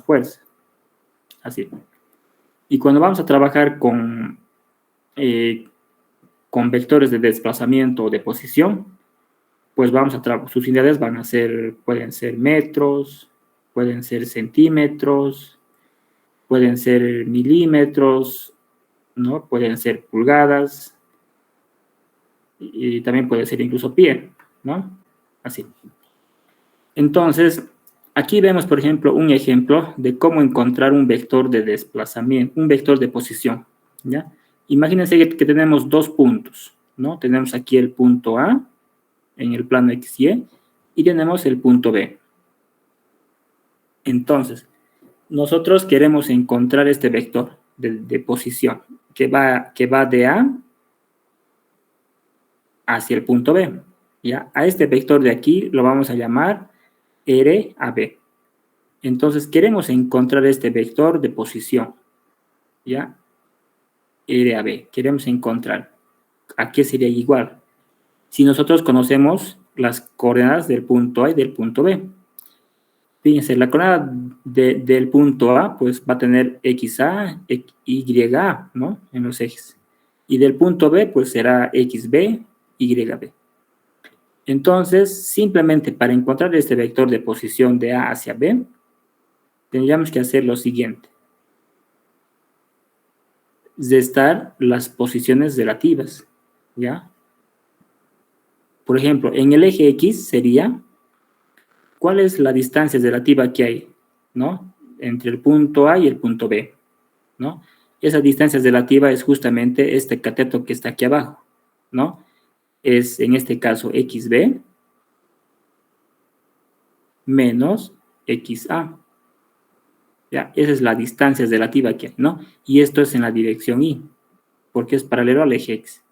fuerza. Así. Y cuando vamos a trabajar con con vectores de desplazamiento o de posición, pues sus unidades van a ser, pueden ser metros, pueden ser centímetros, pueden ser milímetros, ¿no? Pueden ser pulgadas, y también puede ser incluso pie, ¿no? Así. Entonces, aquí vemos, por ejemplo, un ejemplo de cómo encontrar un vector de desplazamiento, un vector de posición, ¿ya? Imagínense que tenemos dos puntos, ¿no? Tenemos aquí el punto A en el plano XY y tenemos el punto B. Entonces, nosotros queremos encontrar este vector de posición que va de A hacia el punto B, ¿ya? A este vector de aquí lo vamos a llamar RAB. Entonces, queremos encontrar este vector de posición, ¿ya? RAB, queremos encontrar. ¿A qué sería igual? Si nosotros conocemos las coordenadas del punto A y del punto B. Fíjense, la coordenada del punto A, pues va a tener XA, YA, ¿no? En los ejes. Y del punto B, pues será XB, YB. Entonces, simplemente para encontrar este vector de posición de A hacia B, tendríamos que hacer lo siguiente. Restar las posiciones relativas, ¿ya? Por ejemplo, en el eje X sería, ¿cuál es la distancia relativa que hay, ¿no? Entre el punto A y el punto B, ¿no? Esa distancia relativa es justamente este cateto que está aquí abajo, ¿no? Es, en este caso, XB menos XA. ¿Ya? Esa es la distancia relativa que hay, ¿no? Y esto es en la dirección Y, porque es paralelo al eje X.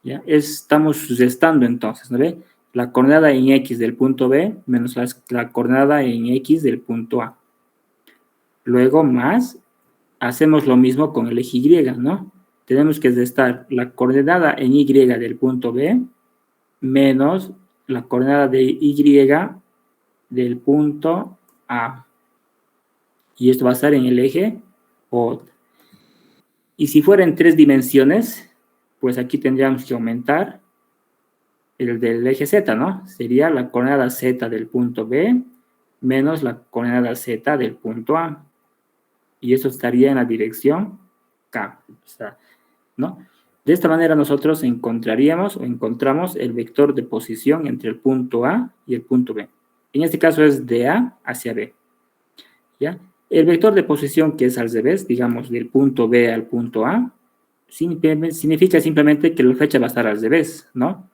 ¿Ya? Estamos restando entonces, ¿no ve? La coordenada en X del punto B menos la coordenada en X del punto A. Luego más, hacemos lo mismo con el eje Y, ¿no? Tenemos que restar la coordenada en Y del punto B menos la coordenada de Y del punto A. Y esto va a estar en el eje O. Y si fuera en 3 dimensiones, pues aquí tendríamos que aumentar el del eje Z, ¿no? Sería la coordenada Z del punto B menos la coordenada Z del punto A. Y eso estaría en la dirección K, o sea, ¿no? De esta manera nosotros encontramos el vector de posición entre el punto A y el punto B. En este caso es de A hacia B, ¿ya? El vector de posición que es al revés, digamos, del punto B al punto A, significa simplemente que la flecha va a estar al revés, ¿no?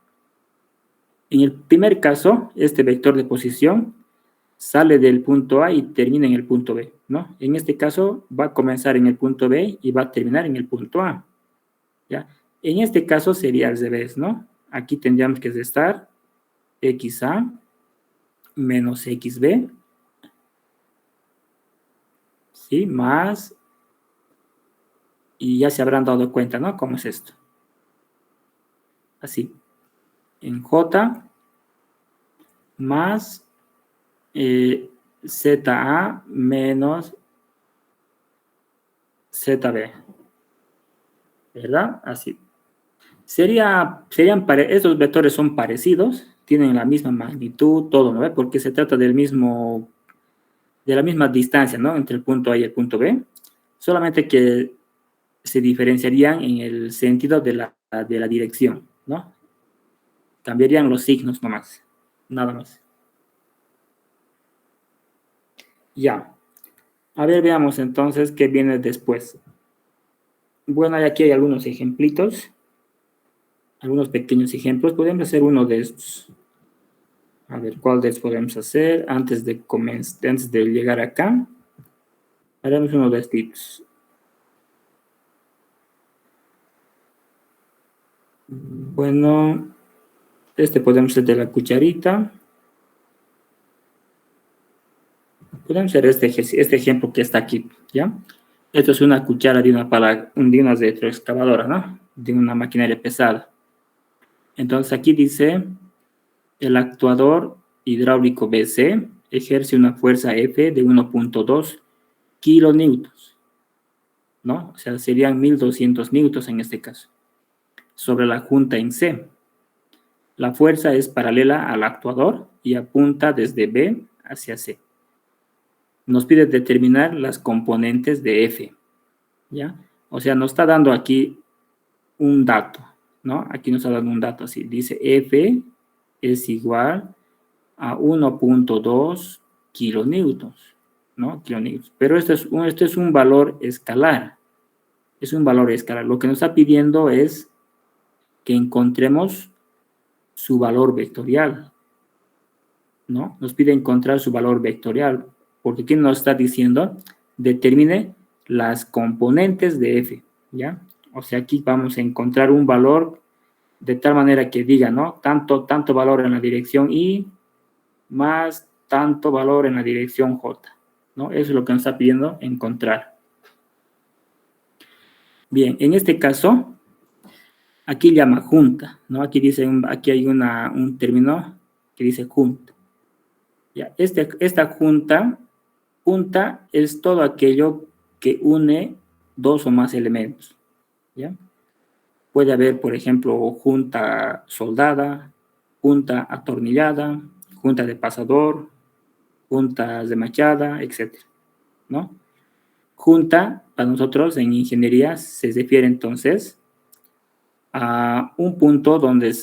En el primer caso, este vector de posición sale del punto A y termina en el punto B, ¿no? En este caso, va a comenzar en el punto B y va a terminar en el punto A, ¿ya? En este caso sería al revés, ¿no? Aquí tendríamos que restar XA menos XB, ¿sí? Más, y ya se habrán dado cuenta, ¿no? ¿Cómo es esto? Así. En J más ZA menos ZB, ¿verdad? Así. Estos vectores son parecidos, tienen la misma magnitud, todo, ¿no? Porque se trata de la misma distancia, ¿no? Entre el punto A y el punto B, solamente que se diferenciarían en el sentido de la dirección, ¿no? Cambiarían los signos nomás, nada más. Ya. A ver, veamos entonces qué viene después. Bueno, aquí hay algunos ejemplitos, algunos pequeños ejemplos. Podemos hacer uno de estos. A ver, ¿cuál de estos podemos hacer antes de llegar acá? Haremos uno de estos. Bueno, este podemos hacer de la cucharita. Podemos hacer este ejemplo que está aquí, ¿ya? Esto es una cuchara de una retroexcavadora, ¿no? De una maquinaria pesada. Entonces aquí dice, el actuador hidráulico BC ejerce una fuerza F de 1.2 kilonewtons, ¿no? O sea, serían 1200 newtons en este caso. sobre la junta en C. La fuerza es paralela al actuador y apunta desde B hacia C. Nos pide determinar las componentes de F, ¿ya? O sea, nos está dando aquí un dato, ¿no? Aquí nos está dando un dato así. Dice F es igual a 1.2 kilonewtons, ¿no? Kilonewtons. Pero este es un valor escalar. Es un valor escalar. Lo que nos está pidiendo es que encontremos su valor vectorial, ¿no? Nos pide encontrar su valor vectorial, porque aquí nos está diciendo determine las componentes de F, ¿ya? O sea, aquí vamos a encontrar un valor de tal manera que diga, ¿no? Tanto valor en la dirección Y más tanto valor en la dirección J, ¿no? Eso es lo que nos está pidiendo encontrar. Bien, en este caso, aquí llama junta, ¿no? Aquí dice, aquí hay un término que dice junta. Ya, esta junta es todo aquello que une dos o más elementos, ¿ya? Puede haber, por ejemplo, junta soldada, junta atornillada, junta de pasador, juntas de machada, etc., ¿no? Junta, para nosotros en ingeniería, se refiere entonces a un punto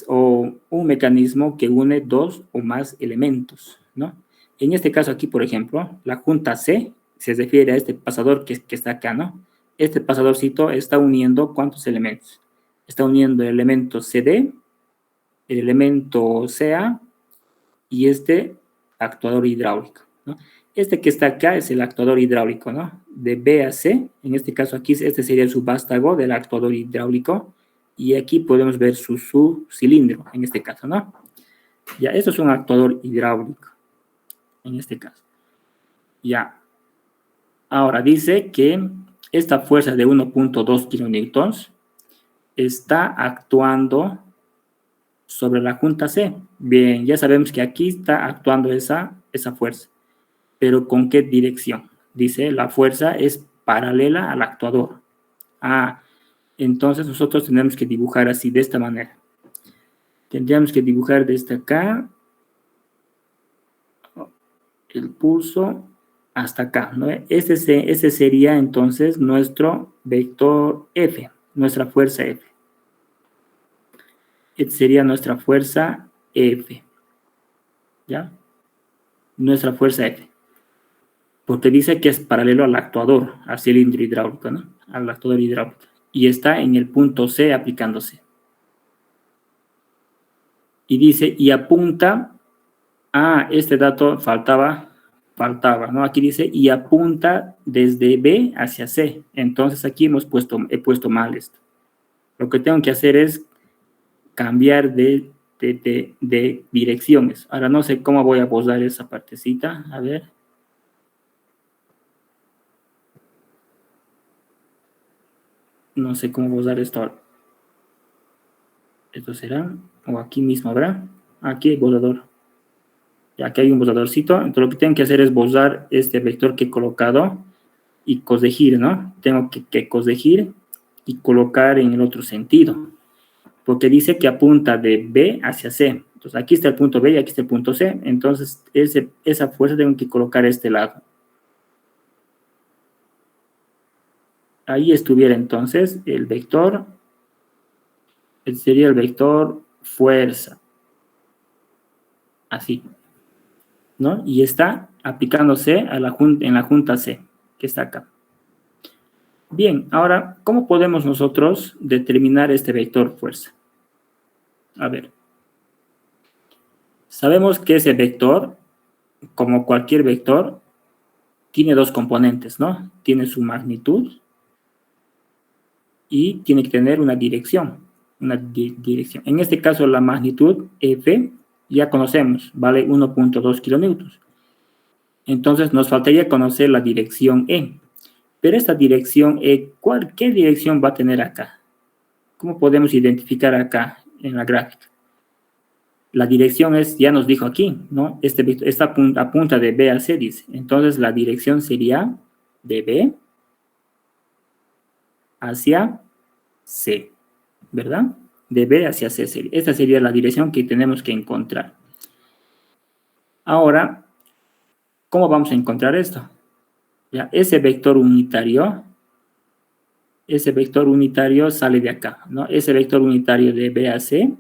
o un mecanismo que une dos o más elementos, ¿no? En este caso aquí, por ejemplo, la junta C se refiere a este pasador que está acá, ¿no? Este pasadorcito está uniendo ¿cuántos elementos? Está uniendo el elemento CD, el elemento CA y este actuador hidráulico, ¿no? Este que está acá es el actuador hidráulico, ¿no? De B a C, en este caso aquí, este sería su vástago del actuador hidráulico, y aquí podemos ver su cilindro, en este caso, ¿no? Ya, esto es un actuador hidráulico, en este caso. Ya. Ahora, dice que esta fuerza de 1.2 kilonewtons está actuando sobre la junta C. Bien, ya sabemos que aquí está actuando esa fuerza. ¿Pero con qué dirección? Dice, la fuerza es paralela al actuador. Ah, entonces nosotros tenemos que dibujar así, de esta manera. Tendríamos que dibujar desde acá el pulso hasta acá, ¿no? Ese sería entonces nuestro vector F, nuestra fuerza F. Este sería nuestra fuerza F, ¿ya? Nuestra fuerza F. Porque dice que es paralelo al actuador, al cilindro hidráulico, ¿no? Al actuador hidráulico. Y está en el punto C aplicándose. Y dice, y apunta, este dato faltaba, ¿no? Aquí dice, y apunta desde B hacia C. Entonces aquí he puesto mal esto. Lo que tengo que hacer es cambiar de direcciones. Ahora no sé cómo voy a borrar esa partecita. A ver. No sé cómo borrar esto. Esto será, o aquí mismo habrá. Aquí hay borrador. Y aquí hay un borradorcito. Entonces lo que tengo que hacer es borrar este vector que he colocado y corregir, ¿no? Tengo que corregir y colocar en el otro sentido. Porque dice que apunta de B hacia C. Entonces aquí está el punto B y aquí está el punto C. Entonces esa fuerza tengo que colocar a este lado. Ahí estuviera entonces el vector. Sería el vector fuerza. Así, ¿no? Y está aplicándose en la junta C, que está acá. Bien, ahora, ¿cómo podemos nosotros determinar este vector fuerza? A ver. Sabemos que ese vector, como cualquier vector, tiene dos componentes, ¿no? Tiene su magnitud y tiene que tener una dirección. Dirección. En este caso, la magnitud F ya conocemos, vale 1.2 kilonewtons. Entonces, nos faltaría conocer la dirección E. Pero esta dirección E, ¿qué dirección va a tener acá? ¿Cómo podemos identificar acá en la gráfica? La dirección es, ya nos dijo aquí, ¿no? Esta apunta de B a C, dice. Entonces, la dirección sería de B hacia C, ¿verdad? de B hacia C. Esta sería la dirección que tenemos que encontrar. Ahora, ¿cómo vamos a encontrar esto? Ya, ese vector unitario sale de acá, ¿no? Ese vector unitario de B a C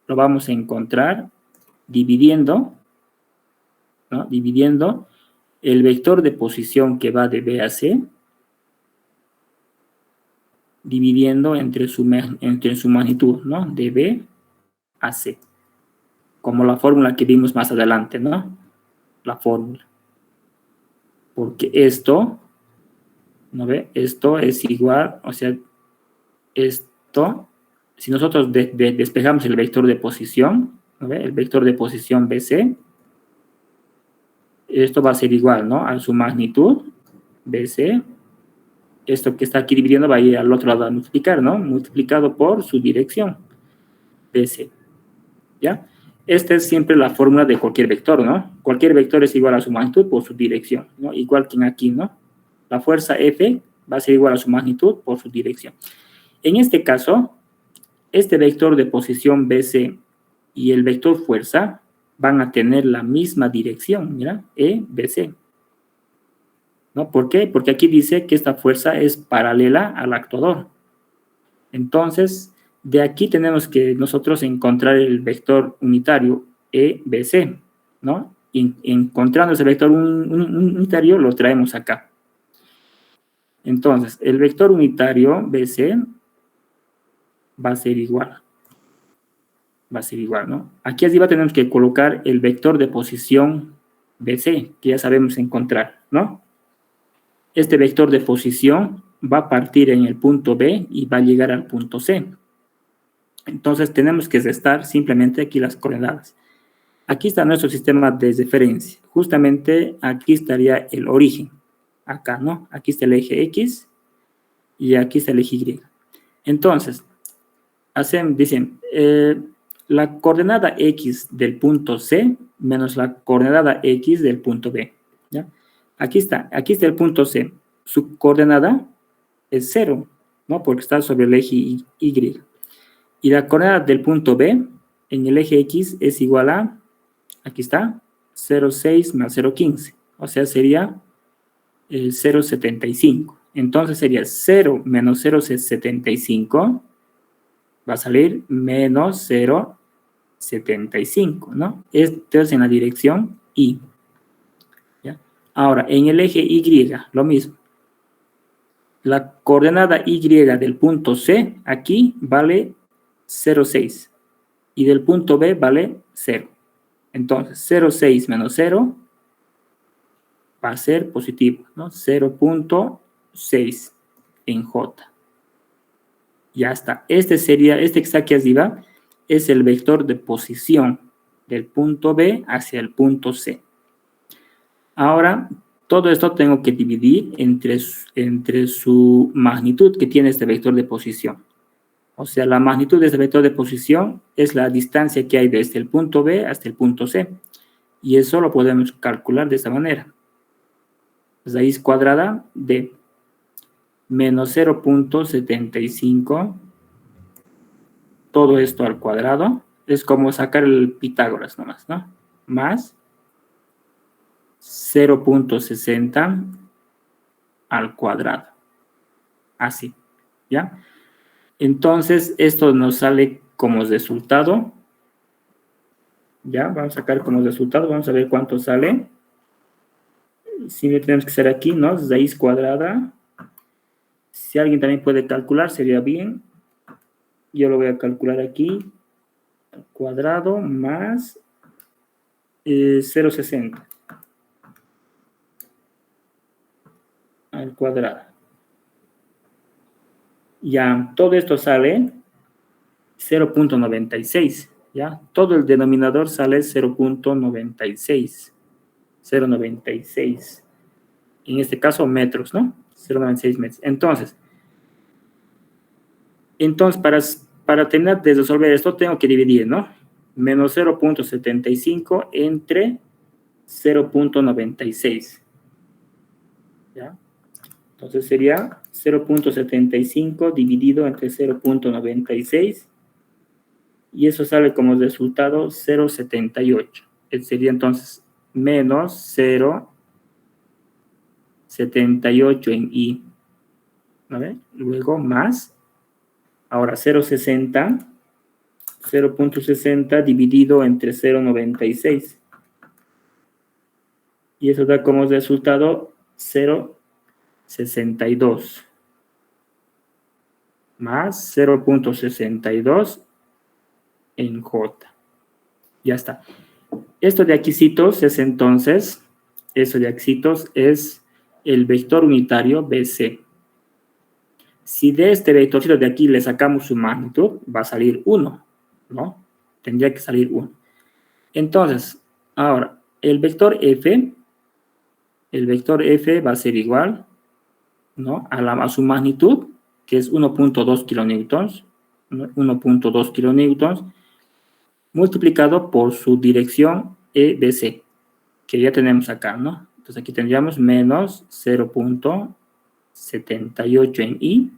lo vamos a encontrar dividiendo, ¿no? Dividiendo el vector de posición que va de B a C, dividiendo entre su magnitud, ¿no? De B a C. Como la fórmula que vimos más adelante, ¿no? La fórmula. Porque esto, ¿no ve? Esto es igual, o sea, esto, si nosotros despejamos el vector de posición, ¿no ve? El vector de posición BC, esto va a ser igual, ¿no? A su magnitud, BC. Esto que está aquí dividiendo va a ir al otro lado a multiplicar, ¿no? Multiplicado por su dirección, BC. ¿Ya? Esta es siempre la fórmula de cualquier vector, ¿no? Cualquier vector es igual a su magnitud por su dirección, ¿no? Igual que aquí, ¿no? La fuerza F va a ser igual a su magnitud por su dirección. En este caso, este vector de posición BC y el vector fuerza van a tener la misma dirección, ¿mira? BC. ¿No? ¿Por qué? Porque aquí dice que esta fuerza es paralela al actuador. Entonces, de aquí tenemos que nosotros encontrar el vector unitario EBC, ¿no? Y encontrando ese vector unitario, lo traemos acá. Entonces, el vector unitario BC va a ser igual. Va a ser igual, ¿no? Aquí arriba tenemos que colocar el vector de posición BC, que ya sabemos encontrar, ¿no? Este vector de posición va a partir en el punto B y va a llegar al punto C. Entonces tenemos que restar simplemente aquí las coordenadas. Aquí está nuestro sistema de referencia. Justamente aquí estaría el origen. Acá, ¿no? Aquí está el eje X y aquí está el eje Y. Entonces, dicen, la coordenada X del punto C menos la coordenada X del punto B. ¿Ya? Aquí está el punto C. Su coordenada es 0, ¿no? Porque está sobre el eje Y. Y la coordenada del punto B en el eje X es igual a, aquí está, 0,6 más 0,15. O sea, sería 0,75. Entonces sería 0 menos 0,75 va a salir menos 0,75, ¿no? Esto es en la dirección Y. ¿Ya? Ahora, en el eje Y, lo mismo. La coordenada Y del punto C aquí vale 0,6 y del punto B vale 0. Entonces, 0,6 menos 0 va a ser positivo, ¿no? 0,6 en J. Ya está. Este que está aquí arriba, es el vector de posición del punto B hacia el punto C. Ahora, todo esto tengo que dividir entre su magnitud que tiene este vector de posición. O sea, la magnitud de este vector de posición es la distancia que hay desde el punto B hasta el punto C. Y eso lo podemos calcular de esta manera. Raíz cuadrada de menos 0,75, todo esto al cuadrado, es como sacar el Pitágoras nomás, ¿no? Más 0,60 al cuadrado. Así, ¿ya? Entonces, esto nos sale como resultado. Ya, vamos a sacar como resultado, vamos a ver cuánto sale. Siempre tenemos que hacer aquí, ¿no? Raíz cuadrada. Si alguien también puede calcular, sería bien. Yo lo voy a calcular aquí. Al cuadrado más 0,60 al cuadrado. Ya, todo esto sale 0,96. ¿Ya? Todo el denominador sale 0,96. 0,96. En este caso, metros, ¿no? 0,96 metros. Entonces para terminar de resolver esto, tengo que dividir, ¿no? Menos 0,75 entre 0,96. ¿Ya? Entonces sería 0,75 dividido entre 0,96. y eso sale como resultado 0,78. Sería entonces menos 0,78 en I. ¿Vale? Luego más, ahora 0,60 dividido entre 0,96. Y eso da como resultado 0,62 más 0,62 en J. Ya está. Esto de aquícitos es entonces, eso de aquícitos es el vector unitario BC. Si de este vectorcito de aquí le sacamos su magnitud, va a salir 1, ¿no? Tendría que salir 1. Entonces, ahora, el vector F va a ser igual, ¿no? A su magnitud, que es 1.2 kilonewtons, ¿no? 1.2 kilonewtons, multiplicado por su dirección EBC, que ya tenemos acá, ¿no? Entonces aquí tendríamos menos 0.78 en I,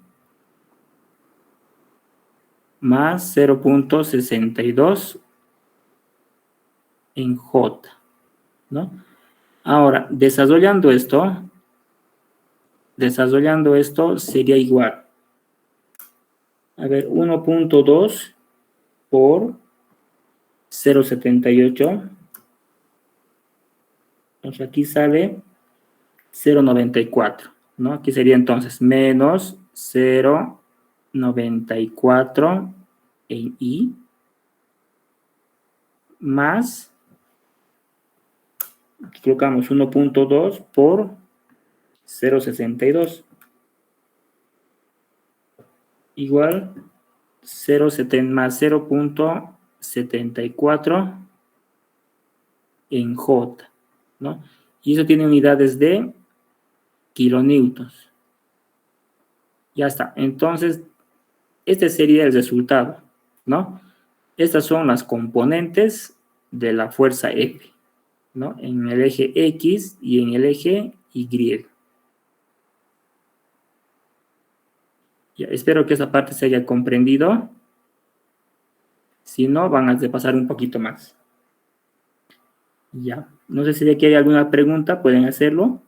más 0.62 en J, ¿no? Ahora, desarrollando esto sería igual. A ver, 1.2 por 0.78. Entonces aquí sale 0.94, ¿no? Aquí sería entonces menos 0.94 en I más, colocamos 1.2 por 0.62 igual 0.70 más 0.74 en J, ¿no? Y eso tiene unidades de kilonewtons. Ya está. Entonces, este sería el resultado, ¿no? Estas son las componentes de la fuerza F, ¿no? En el eje X y en el eje Y. Ya, espero que esa parte se haya comprendido. Si no, van a pasar un poquito más. Ya. No sé si de aquí hay alguna pregunta, pueden hacerlo.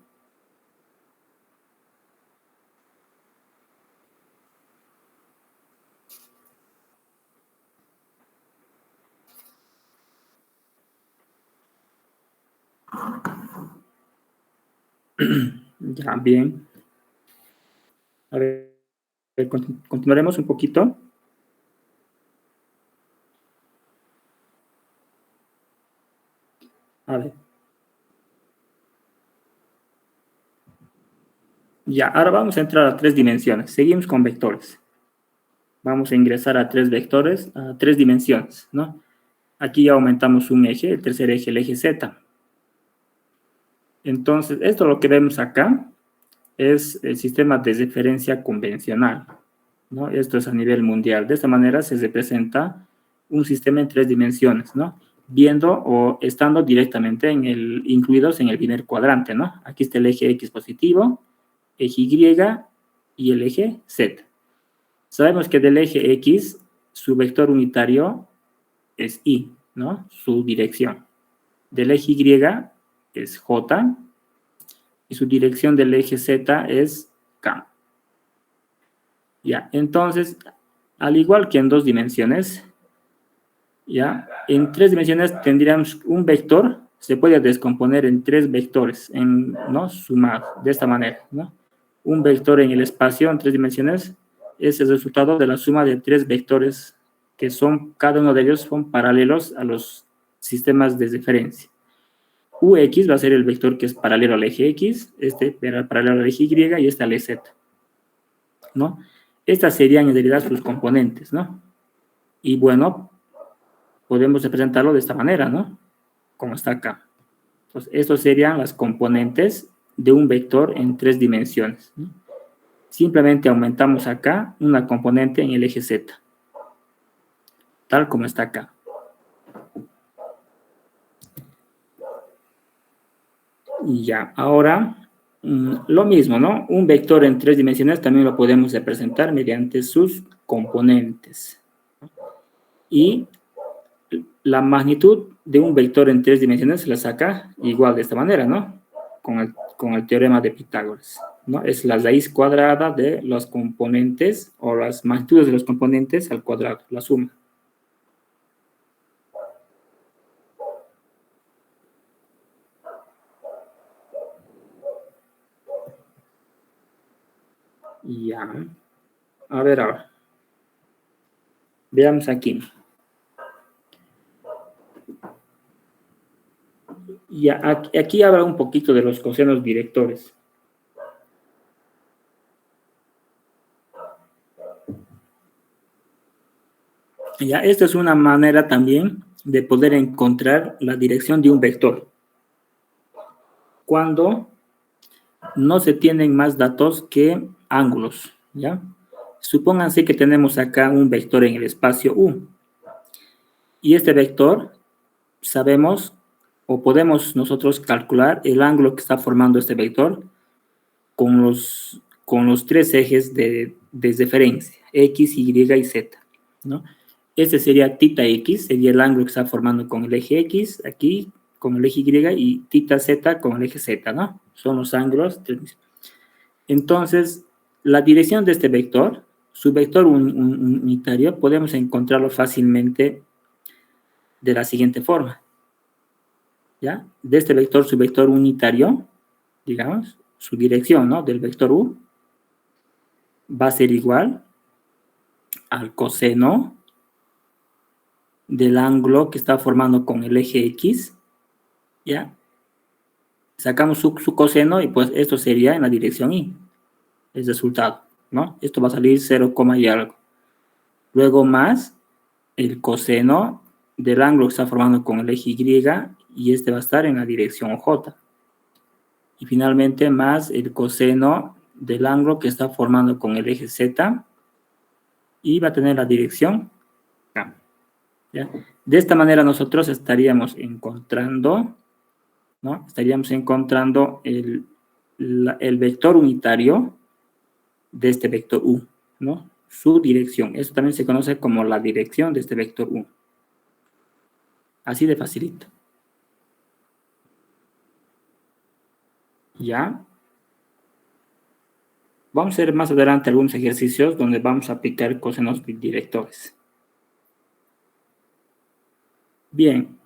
Ya, bien. A ver, continuaremos un poquito. A ver. Ya, ahora vamos a entrar a 3 dimensiones. Seguimos con vectores. Vamos a ingresar a 3 vectores, a 3 dimensiones, ¿no? Aquí ya aumentamos un eje, el tercer eje, el eje Z. Entonces, esto lo que vemos acá es el sistema de referencia convencional, ¿no? Esto es a nivel mundial. De esta manera se representa un sistema en 3 dimensiones, ¿no? Viendo o estando directamente incluidos en el primer cuadrante, ¿no? Aquí está el eje X positivo, eje Y y el eje Z. Sabemos que del eje X, su vector unitario es Y, ¿no? Su dirección. Del eje Y es J y su dirección del eje Z es K. Ya, entonces, al igual que en 2 dimensiones, ya, en 3 dimensiones tendríamos un vector, se puede descomponer en 3 vectores, ¿no? Sumado, de esta manera, ¿no? Un vector en el espacio en 3 dimensiones es el resultado de la suma de 3 vectores que cada uno de ellos son paralelos a los sistemas de referencia. UX va a ser el vector que es paralelo al eje X, este paralelo al eje Y y este al eje Z, ¿no? Estas serían en realidad sus componentes, ¿no? Y bueno, podemos representarlo de esta manera, ¿no? Como está acá. Entonces, estos serían las componentes de un vector en 3 dimensiones, ¿no? Simplemente aumentamos acá una componente en el eje Z, tal como está acá. Y ya, ahora, lo mismo, ¿no? Un vector en 3 dimensiones también lo podemos representar mediante sus componentes. Y la magnitud de un vector en 3 dimensiones se la saca igual de esta manera, ¿no? Con el teorema de Pitágoras, ¿no? Es la raíz cuadrada de los componentes o las magnitudes de los componentes al cuadrado, la suma. Ya. A ver ahora. Veamos aquí. Ya, aquí habla un poquito de los cosenos directores. Ya, esta es una manera también de poder encontrar la dirección de un vector. Cuando no se tienen más datos que ángulos, ¿ya? Supónganse que tenemos acá un vector en el espacio U. Y este vector, sabemos o podemos nosotros calcular el ángulo que está formando este vector con los 3 ejes de referencia, X, Y y Z, ¿no? Este sería θ X, sería el ángulo que está formando con el eje X, aquí, con el eje Y, y θ Z con el eje Z, ¿no? Son los ángulos. Entonces, la dirección de este vector, su vector unitario, podemos encontrarlo fácilmente de la siguiente forma, ¿ya? De este vector, su vector unitario, digamos, su dirección, ¿no? Del vector U, va a ser igual al coseno del ángulo que está formando con el eje X, ¿ya? Sacamos su coseno y pues esto sería en la dirección Y, el resultado, ¿no? Esto va a salir 0, y algo. Luego más el coseno del ángulo que está formando con el eje Y, y este va a estar en la dirección J. Y finalmente más el coseno del ángulo que está formando con el eje Z, y va a tener la dirección K. ¿Ya? De esta manera nosotros estaríamos encontrando, ¿no? Estaríamos encontrando el vector unitario de este vector U, ¿no? Su dirección. Esto también se conoce como la dirección de este vector U. Así de facilito. ¿Ya? Vamos a hacer más adelante algunos ejercicios donde vamos a aplicar cosenos directores. Bien,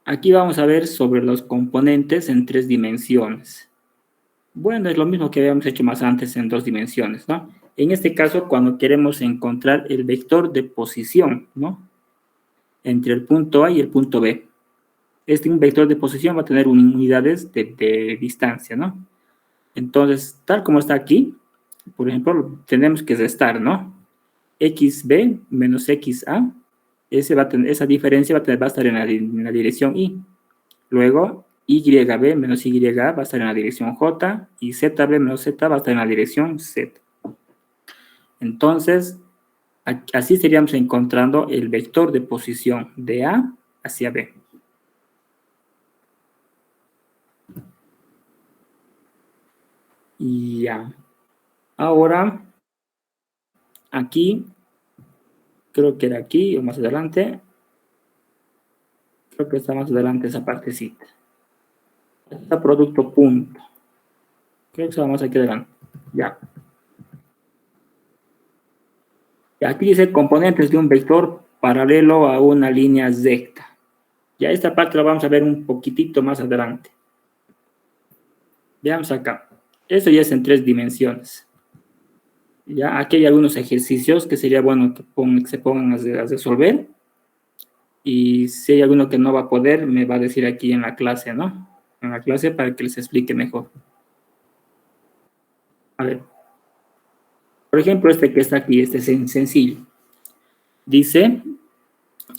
aquí vamos a ver sobre los componentes en 3 dimensiones. Bueno, es lo mismo que habíamos hecho más antes en 2 dimensiones, ¿no? En este caso, cuando queremos encontrar el vector de posición, ¿no? Entre el punto A y el punto B. Un vector de posición va a tener unidades de distancia, ¿no? Entonces, tal como está aquí, por ejemplo, tenemos que restar, ¿no? XB menos XA, esa diferencia va a estar en la dirección Y. Luego, YB menos YA va a estar en la dirección J, y ZB menos Z va a estar en la dirección Z. Entonces, así estaríamos encontrando el vector de posición de A hacia B. Y ya. Ahora, aquí, creo que era aquí o más adelante. Creo que está más adelante esa partecita. Está producto punto. Creo que está más aquí adelante. Ya. Y aquí dice componentes de un vector paralelo a una línea recta. Ya esta parte la vamos a ver un poquitito más adelante. Veamos acá. Esto ya es en 3 dimensiones. Ya, aquí hay algunos ejercicios que sería bueno que se pongan a resolver. Y si hay alguno que no va a poder, me va a decir aquí en la clase, ¿no? En la clase para que les explique mejor. A ver. Por ejemplo, este que está aquí, este es sencillo. Dice,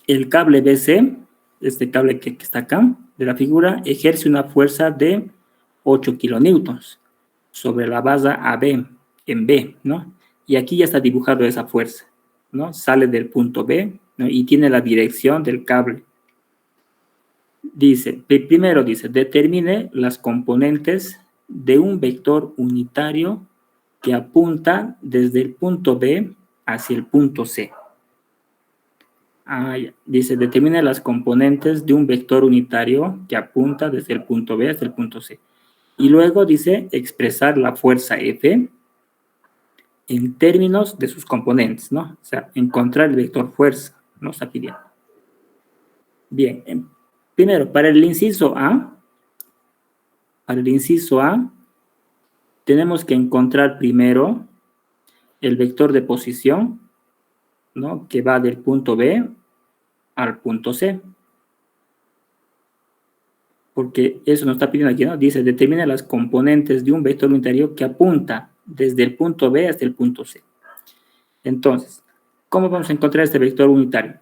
el cable BC, este cable que está acá, de la figura, ejerce una fuerza de 8 kilonewtons sobre la base AB en B, ¿no? Y aquí ya está dibujado esa fuerza, ¿no? Sale del punto B, ¿no? Y tiene la dirección del cable. Dice, primero dice, determine las componentes de un vector unitario que apunta desde el punto B hacia el punto C. Dice, determina las componentes de un vector unitario que apunta desde el punto B hasta el punto C. Y luego dice, expresar la fuerza F en términos de sus componentes, ¿no? O sea, encontrar el vector fuerza, ¿no? Está pidiendo. Bien, primero, para el inciso A, tenemos que encontrar primero el vector de posición, ¿no? Que va del punto B al punto C. Porque eso nos está pidiendo aquí, ¿no? Dice, determina las componentes de un vector unitario que apunta desde el punto B hasta el punto C. Entonces, ¿cómo vamos a encontrar este vector unitario?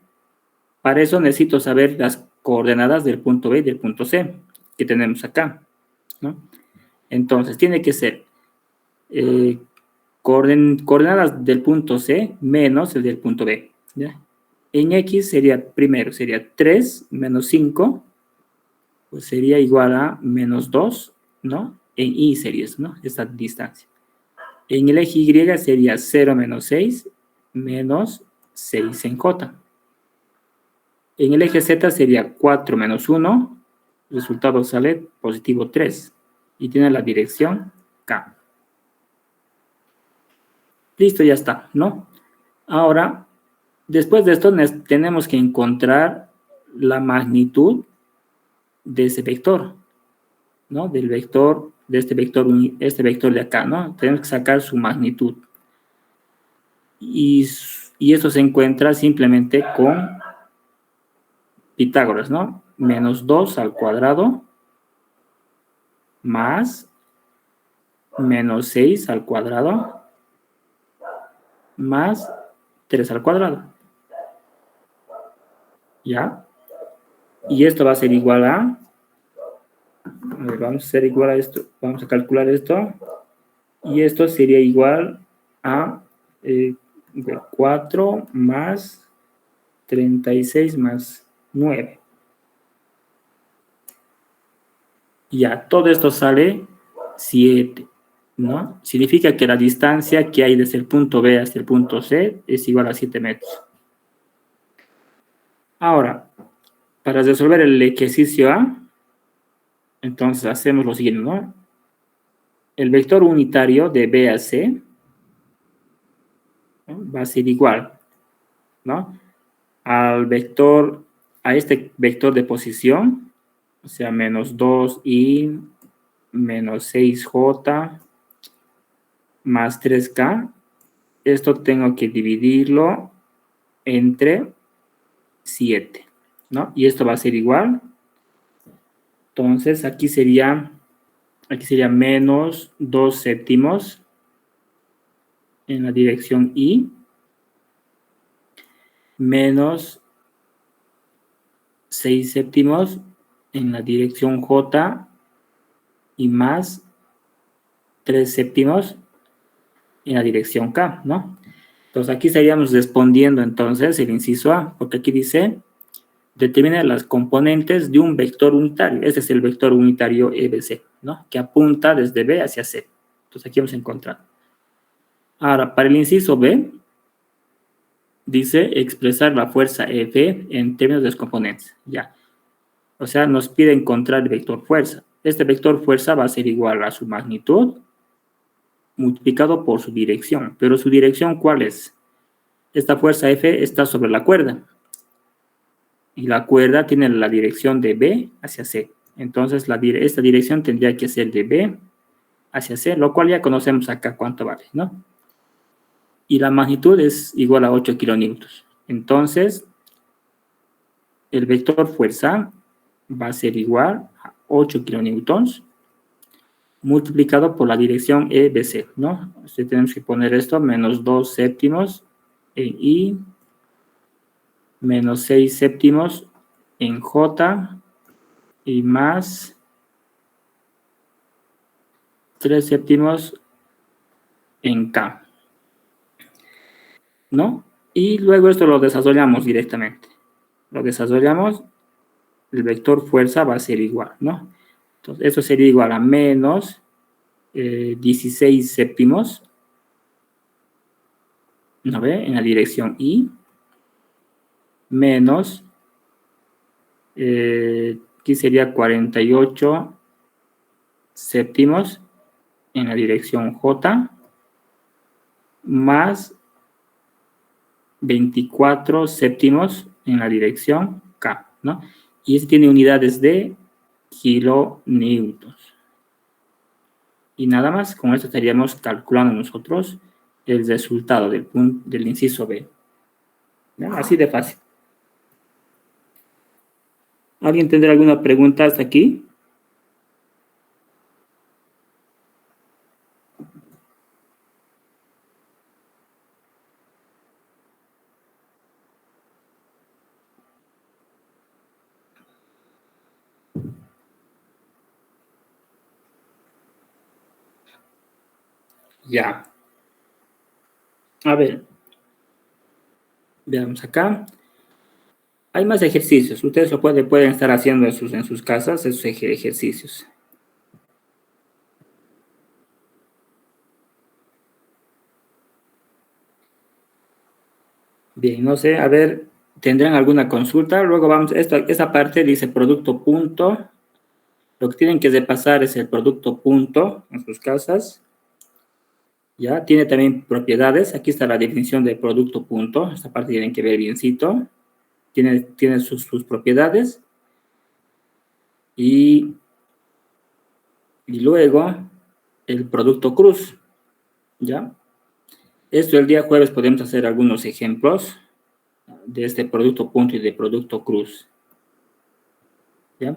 Para eso necesito saber las coordenadas del punto B y del punto C que tenemos acá, ¿no? Entonces, tiene que ser coordenadas del punto C menos el del punto B, ¿ya? En X sería, primero, sería 3 menos 5, pues sería igual a menos 2, ¿no? En Y sería eso, ¿no? Esta distancia. En el eje Y sería 0 menos 6 menos 6 en J. En el eje Z sería 4 menos 1, el resultado sale positivo 3 y tiene la dirección K. Listo, ya está, ¿no? Ahora, después de esto tenemos que encontrar la magnitud de ese vector, ¿no? Del vector, de este vector de acá, ¿no? Tenemos que sacar su magnitud. Y esto se encuentra simplemente con Pitágoras, ¿no? Menos 2 al cuadrado más menos 6 al cuadrado más 3 al cuadrado. ¿Ya? Y esto va a ser igual a ver, vamos a hacer igual a esto, vamos a calcular esto, y esto sería igual a 4 más 36 más 9. Ya, todo esto sale 7, ¿no? Significa que la distancia que hay desde el punto B hasta el punto C es igual a 7 metros. Ahora, para resolver el ejercicio A, entonces hacemos lo siguiente, ¿no? El vector unitario de B a C, ¿no? Va a ser igual, ¿no? A este vector de posición, o sea, menos 2i menos 6j más 3k. Esto tengo que dividirlo entre 7, ¿no? Y esto va a ser igual. Entonces, aquí sería menos 2 séptimos en la dirección I, menos 6 séptimos en la dirección J y más 3 séptimos en la dirección K, ¿no? Entonces, aquí estaríamos respondiendo entonces el inciso A, porque aquí dice, determina las componentes de un vector unitario. Este es el vector unitario EBC, ¿no? Que apunta desde B hacia C. Entonces, aquí vamos a encontrar. Ahora, para el inciso B, dice expresar la fuerza F en términos de los componentes. Ya. O sea, nos pide encontrar el vector fuerza. Este vector fuerza va a ser igual a su magnitud multiplicado por su dirección. Pero su dirección, ¿cuál es? Esta fuerza F está sobre la cuerda. Y la cuerda tiene la dirección de B hacia C. Entonces, esta dirección tendría que ser de B hacia C, lo cual ya conocemos acá cuánto vale, ¿no? Y la magnitud es igual a 8 kilonewtons. Entonces, el vector fuerza va a ser igual a 8 kilonewtons multiplicado por la dirección EBC, ¿no? Entonces, tenemos que poner esto, menos 2 séptimos en I, menos 6 séptimos en J y más 3 séptimos en K, ¿no? Y luego esto lo desarrollamos directamente. Lo desarrollamos, el vector fuerza va a ser igual, ¿no? Entonces, eso sería igual a menos 16 séptimos, ¿no ve? En la dirección I, menos, aquí sería 48 séptimos en la dirección J, más 24 séptimos en la dirección K, ¿no? Y este tiene unidades de kilonewtons. Y nada más, con esto estaríamos calculando nosotros el resultado del inciso B. ¿No? Así de fácil. ¿Alguien tendrá alguna pregunta hasta aquí? Ya. A ver. Veamos acá. Hay más ejercicios. Ustedes lo pueden estar haciendo en sus casas, esos ejercicios. Bien, no sé, a ver, ¿tendrán alguna consulta? Luego vamos, esta parte dice producto punto. Lo que tienen que repasar es el producto punto en sus casas. Ya, tiene también propiedades. Aquí está la definición de producto punto. Esta parte tienen que ver biencito. Tiene sus propiedades. Y luego el producto cruz. ¿Ya? Esto el día jueves podemos hacer algunos ejemplos de este producto punto y de producto cruz. ¿Ya?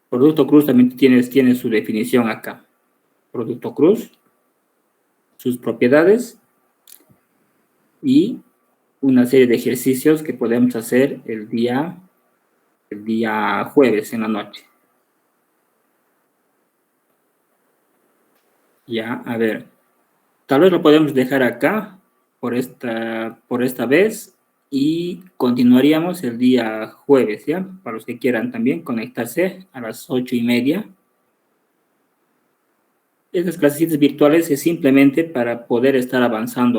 Producto cruz también tiene su definición acá. Producto cruz, sus propiedades y una serie de ejercicios que podemos hacer el día jueves en la noche. Ya, a ver, tal vez lo podemos dejar acá por esta vez y continuaríamos el día jueves, ¿ya? Para los que quieran también conectarse a las 8:30. Estas clases virtuales es simplemente para poder estar avanzando